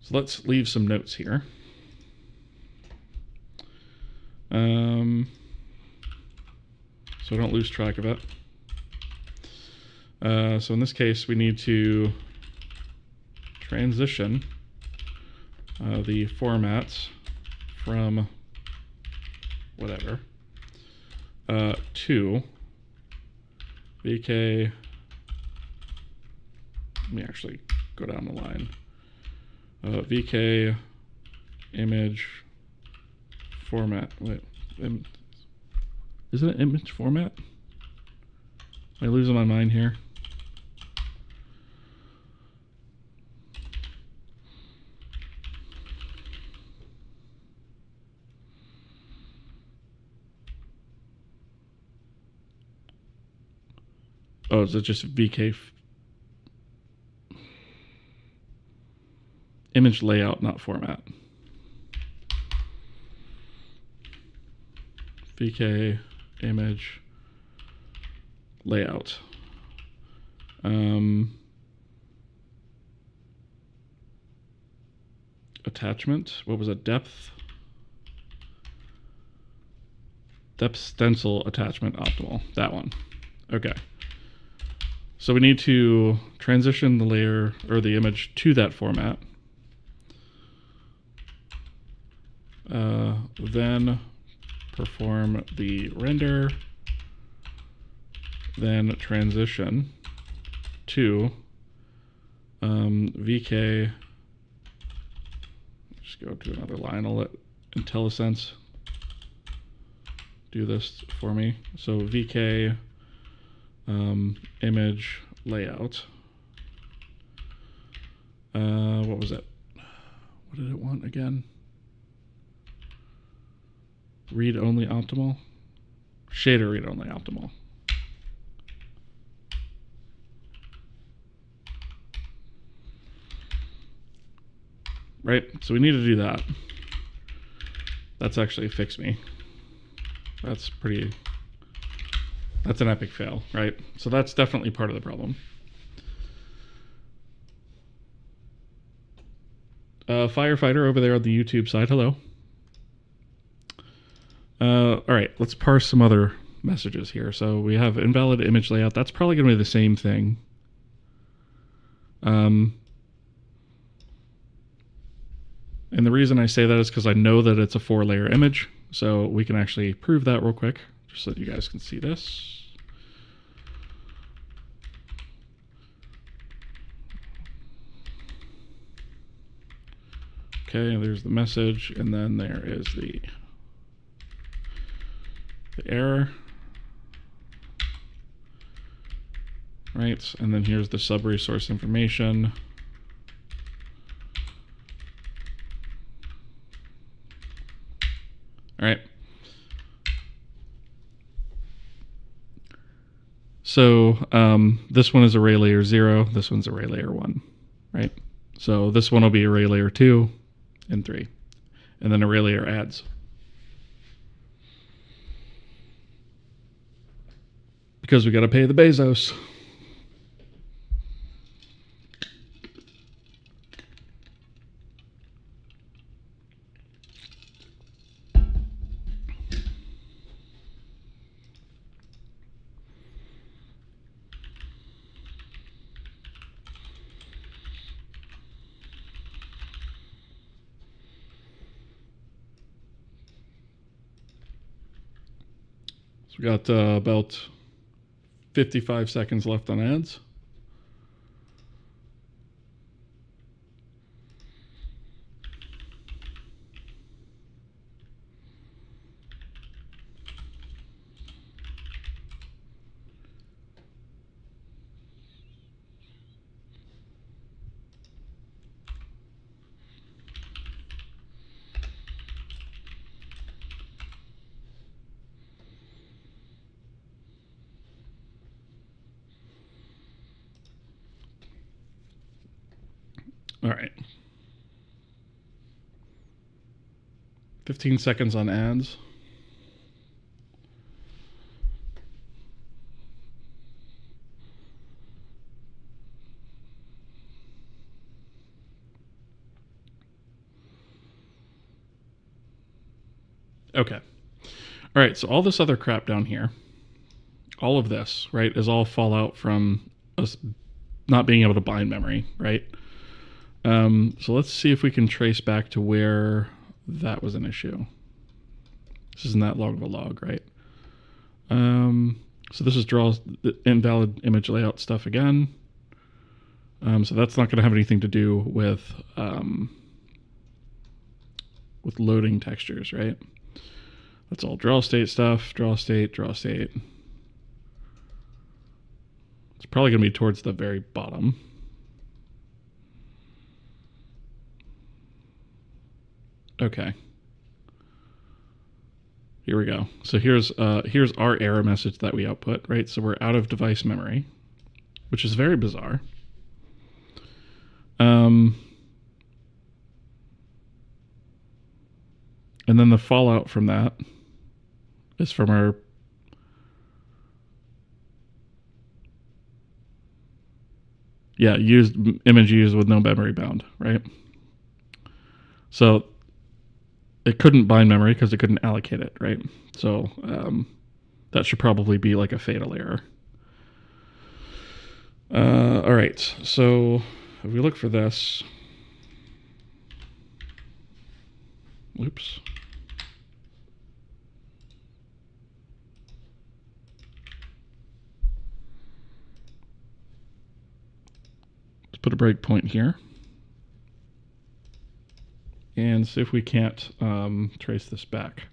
So let's leave some notes here. So I don't lose track of it. So in this case, we need to transition the formats from whatever to VK. Let me actually go down the line. VK image format. Wait, isn't it image format? Am I losing my mind here? Oh, is it just VK image layout, not format? VK image layout. Attachment. What was it? Depth stencil attachment optimal. That one. Okay. So we need to transition the layer or the image to that format. Then perform the render, then transition to VK. Just go to another line. I'll let IntelliSense do this for me. So VK image layout. What was it? What did it want again? Read only optimal? Shader read only optimal. Right? So we need to do that. That's actually fixed me. That's an epic fail, right? So that's definitely part of the problem. Firefighter over there on the YouTube side, hello. All right, let's parse some other messages here. So we have invalid image layout. That's probably going to be the same thing. And the reason I say that is because I know that it's a 4-layer image. So we can actually prove that real quick, just so that you guys can see this. Okay, there's the message, and then there is the error. Right, and then here's the sub-resource information. All right. So this one is array layer 0. This one's array layer 1, right? So this one will be array layer 2 and 3. And then array layer adds. Because we got to pay the Bezos. So we got about 55 seconds left on ads. All right. 15 seconds on ads. Okay. All right, so all this other crap down here, all of this, right, is all fallout from us not being able to bind memory, right? So let's see if we can trace back to where that was an issue. This isn't that long of a log, right? So this is draw invalid image layout stuff again. So that's not going to have anything to do with loading textures, right? That's all draw state stuff, draw state, draw state. It's probably going to be towards the very bottom. Okay. Here we go. So here's our error message that we output, right? So we're out of device memory, which is very bizarre. And then the fallout from that is from our image used with no memory bound, right? So it couldn't bind memory because it couldn't allocate it, right? So that should probably be like a fatal error. All right, so if we look for this, oops. Let's put a breakpoint here. And see if we can't trace this back.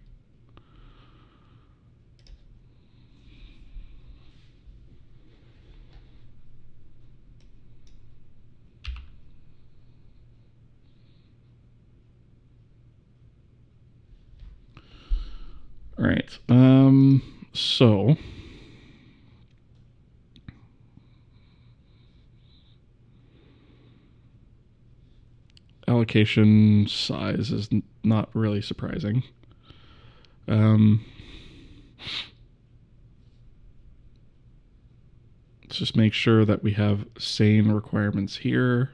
All right, so allocation size is not really surprising. Let's just make sure that we have sane requirements here.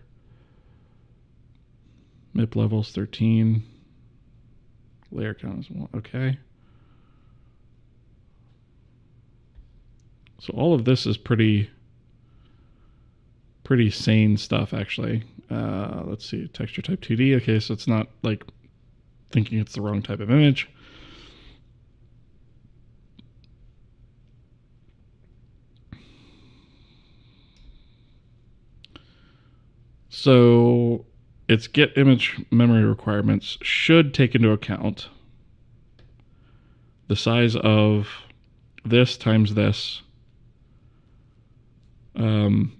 MIP levels 13. Layer count is 1. Okay. So all of this is pretty sane stuff, actually. Let's see, texture type 2D. Okay, so it's not like thinking it's the wrong type of image. So its get image memory requirements should take into account the size of this times this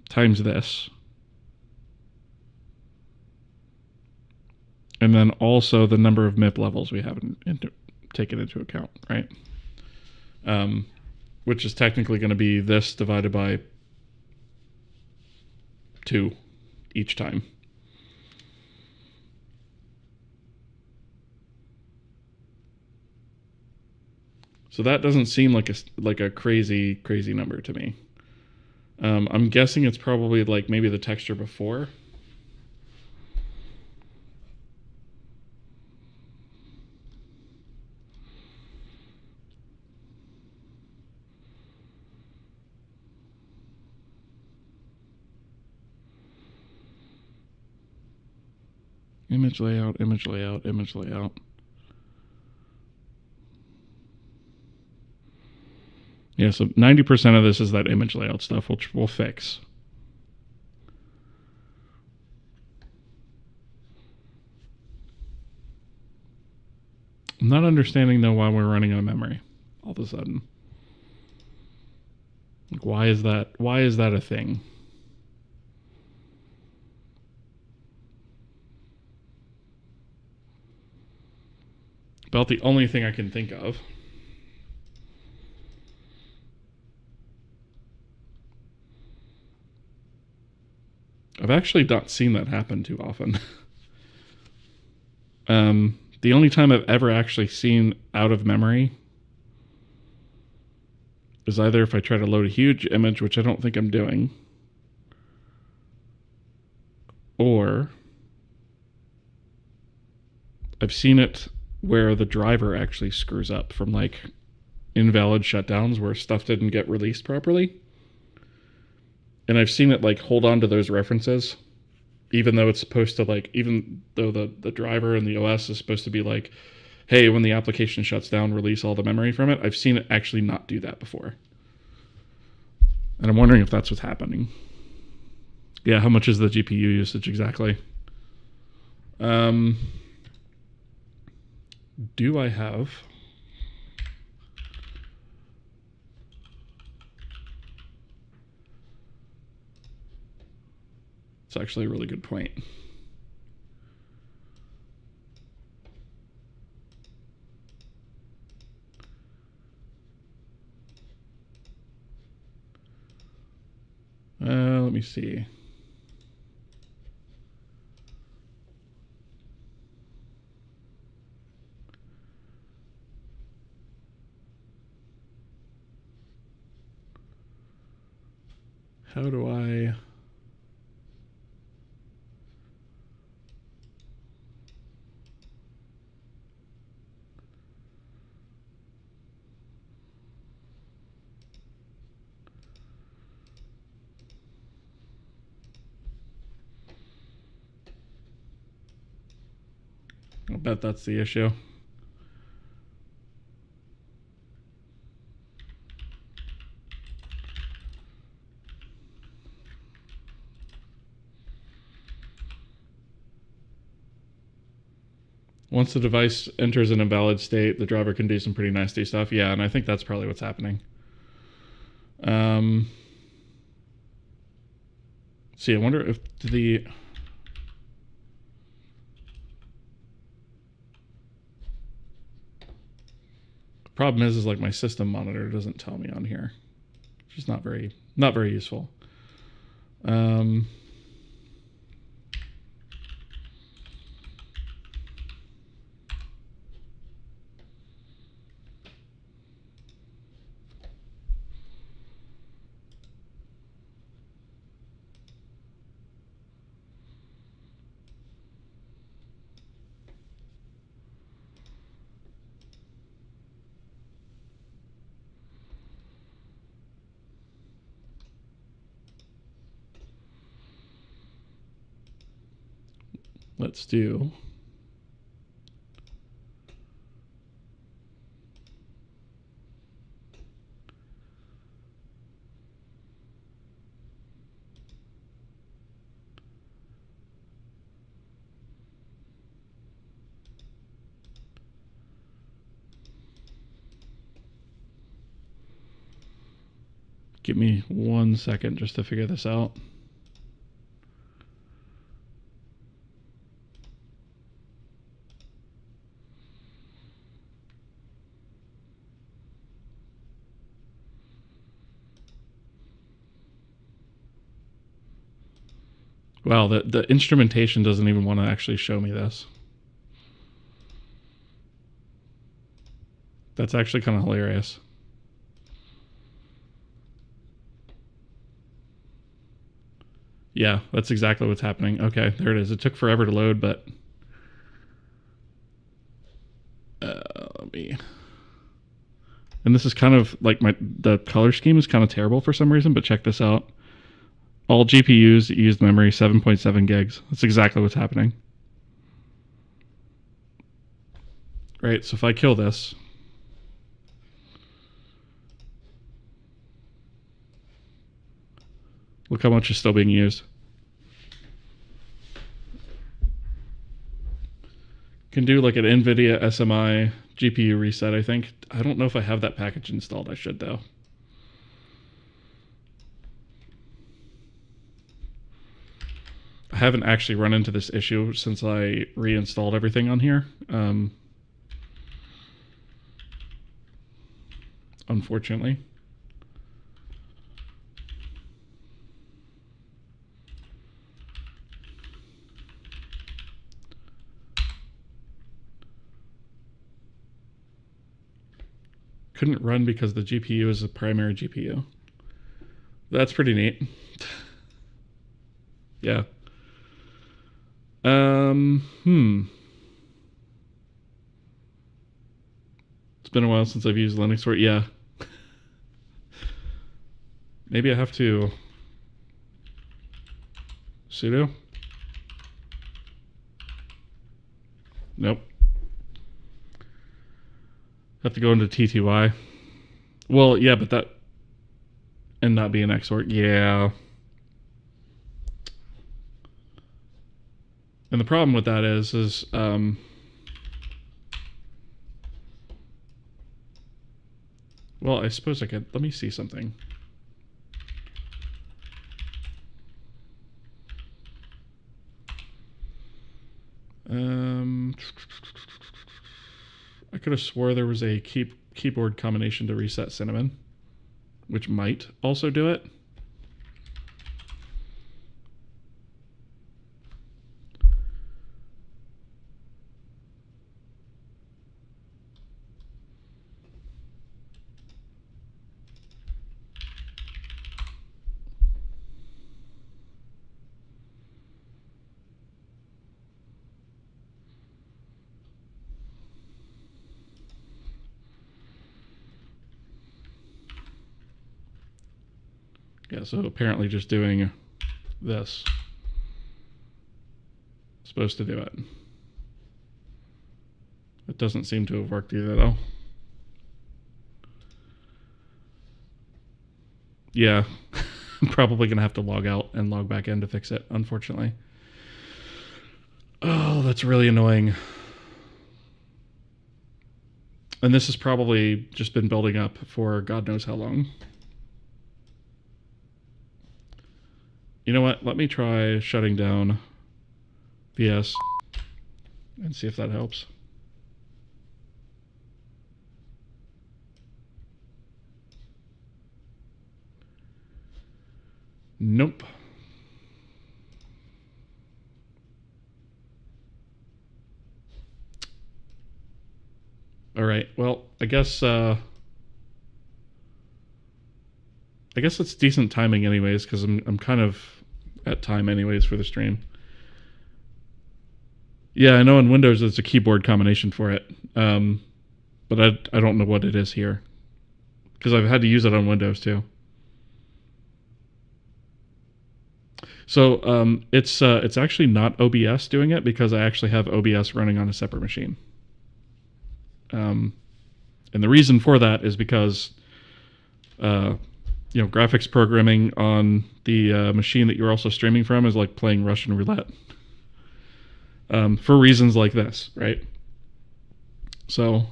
times this, and then also the number of MIP levels we have taken into account, right? Which is technically going to be this divided by 2 each time. So that doesn't seem like a crazy number to me. I'm guessing it's probably like maybe the texture before. Image layout, image layout, image layout. Yeah, so 90% of this is that image layout stuff, which we'll fix. I'm not understanding, though, why we're running out of memory all of a sudden. Like, why is that a thing? About the only thing I can think of. I've actually not seen that happen too often. The only time I've ever actually seen out of memory is either if I try to load a huge image, which I don't think I'm doing, or I've seen it where the driver actually screws up from like invalid shutdowns where stuff didn't get released properly. And I've seen it like hold on to those references, even though it's supposed to like, even though the driver and the OS is supposed to be like, hey, when the application shuts down, release all the memory from it. I've seen it actually not do that before. And I'm wondering if that's what's happening. Yeah, how much is the GPU usage exactly? Do I have... It's actually a really good point. Let me see. How do I... I bet that's the issue. Once the device enters an invalid state, the driver can do some pretty nasty stuff. Yeah, and I think that's probably what's happening. See, I wonder if the... Problem is like my system monitor doesn't tell me on here, which is not very useful. Let's do... Give me 1 second just to figure this out. Wow, the instrumentation doesn't even want to actually show me this. That's actually kind of hilarious. Yeah, that's exactly what's happening. Okay, there it is. It took forever to load, but... let me... And this is kind of like the color scheme is kind of terrible for some reason, but check this out. All GPUs used memory 7.7 gigs. That's exactly what's happening. Right, so if I kill this, Look how much is still being used. Can do like an NVIDIA SMI GPU reset, I think. I don't know if I have that package installed. I should, though. I haven't actually run into this issue since I reinstalled everything on here. Unfortunately. Couldn't run because the GPU is a primary GPU. That's pretty neat. Yeah. It's been a while since I've used Linux for it. Yeah. Maybe I have to sudo. Nope. Have to go into TTY. Well, yeah, but that and not be an XOR. Yeah. And the problem with that is well, I suppose I could. Let me see something. I could have swore there was a keyboard combination to reset Cinnamon, which might also do it. Yeah, so apparently just doing this is supposed to do it. It doesn't seem to have worked either, though. Yeah, I'm probably going to have to log out and log back in to fix it, unfortunately. Oh, that's really annoying. And this has probably just been building up for God knows how long. You know what? Let me try shutting down VS and see if that helps. Nope. All right. Well, I guess it's decent timing anyways, because I'm kind of at time anyways for the stream. Yeah, I know in Windows there's a keyboard combination for it, but I don't know what it is here, because I've had to use it on Windows too. So it's actually not OBS doing it, because I actually have OBS running on a separate machine. And the reason for that is because graphics programming on the machine that you're also streaming from is like playing Russian roulette. For reasons like this, right? So,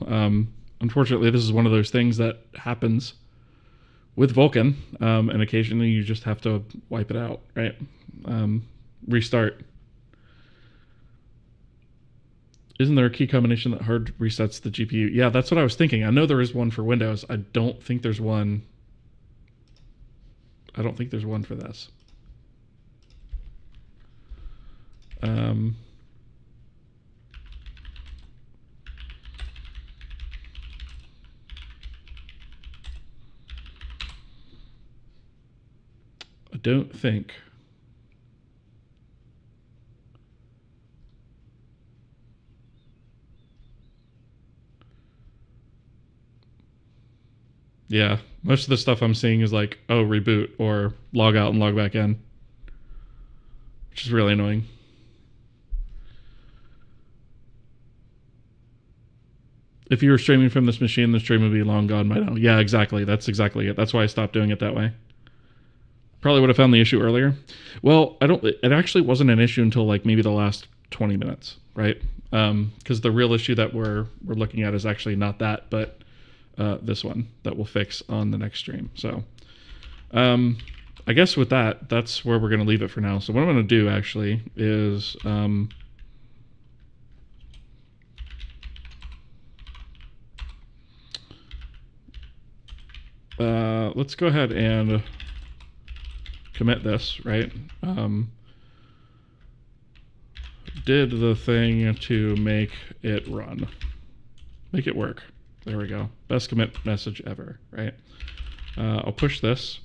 unfortunately, this is one of those things that happens with Vulkan, and occasionally you just have to wipe it out, right? Restart. Isn't there a key combination that hard resets the GPU? Yeah, that's what I was thinking. I know there is one for Windows. I don't think there's one for this. I don't think. Yeah, most of the stuff I'm seeing is like, oh, reboot or log out and log back in, which is really annoying. If you were streaming from this machine, the stream would be long gone by now. Yeah, exactly. That's exactly it. That's why I stopped doing it that way. Probably would have found the issue earlier. Well, I don't. It actually wasn't an issue until like maybe the last 20 minutes, right? Because the real issue that we're looking at is actually not that, but this one that we'll fix on the next stream. So I guess with that, that's where we're going to leave it for now. So what I'm going to do actually is let's go ahead and commit this, right? Did the thing to make it run. Make it work. There we go. Best commit message ever, right? I'll push this.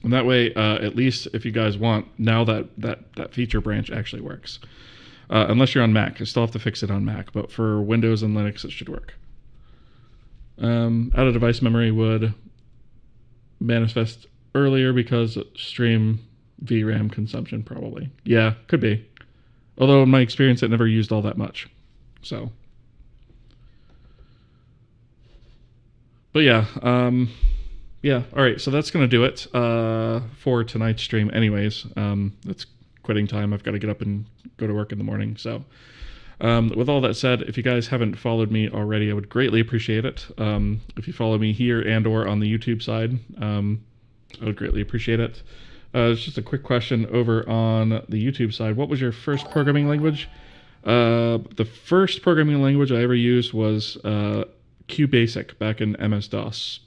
And that way, at least if you guys want, now that feature branch actually works. Unless you're on Mac. I still have to fix it on Mac, but for Windows and Linux, it should work. Out of device memory would manifest earlier because stream VRAM consumption probably. Yeah, could be. Although in my experience, it never used all that much. So. But yeah, yeah, all right, so that's going to do it for tonight's stream anyways. It's quitting time. I've got to get up and go to work in the morning. So with all that said, if you guys haven't followed me already, I would greatly appreciate it. If you follow me here and or on the YouTube side, I would greatly appreciate it. It's just a quick question over on the YouTube side. What was your first programming language? The first programming language I ever used was QBasic back in MS-DOS.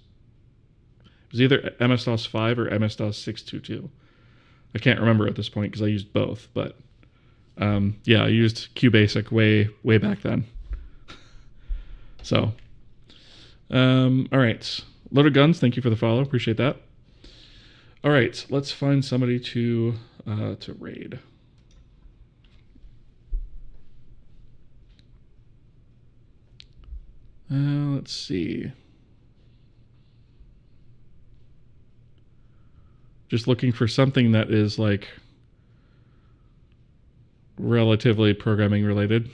It was either MS-DOS 5 or MS-DOS 622. I can't remember at this point because I used both, but yeah, I used QBasic way back then. So, all right. Loaded Guns, thank you for the follow. Appreciate that. All right, let's find somebody to raid. Let's see. Just looking for something that is like relatively programming related.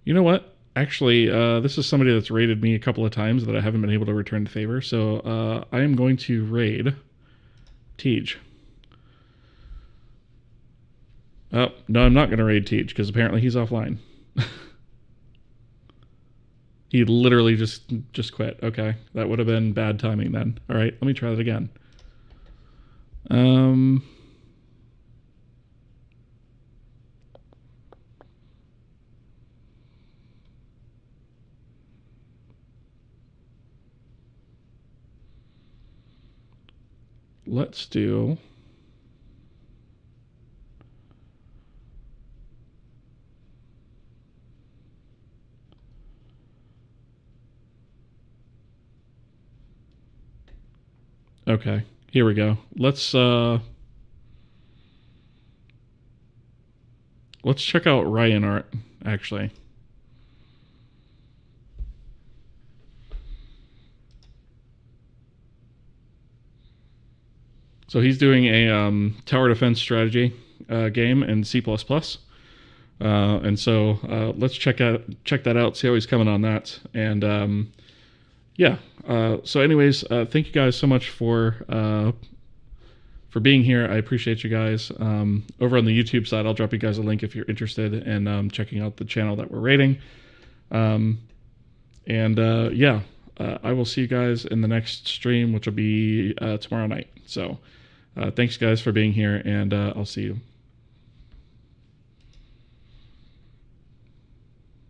You know what? Actually, this is somebody that's raided me a couple of times that I haven't been able to return the favor. So I am going to raid Tej. Oh, no, I'm not going to raid Tej because apparently he's offline. He literally just quit. Okay, that would have been bad timing then. All right, let me try that again. Let's do... Okay, here we go. Let's check out Ryan Art, actually. So he's doing a tower defense strategy game in C++. And so let's check that out, see how he's coming on that. And yeah, so anyways, thank you guys so much for being here. I appreciate you guys. Over on the YouTube side, I'll drop you guys a link if you're interested in checking out the channel that we're rating. Yeah, I will see you guys in the next stream, which will be tomorrow night. So thanks guys for being here, and I'll see you.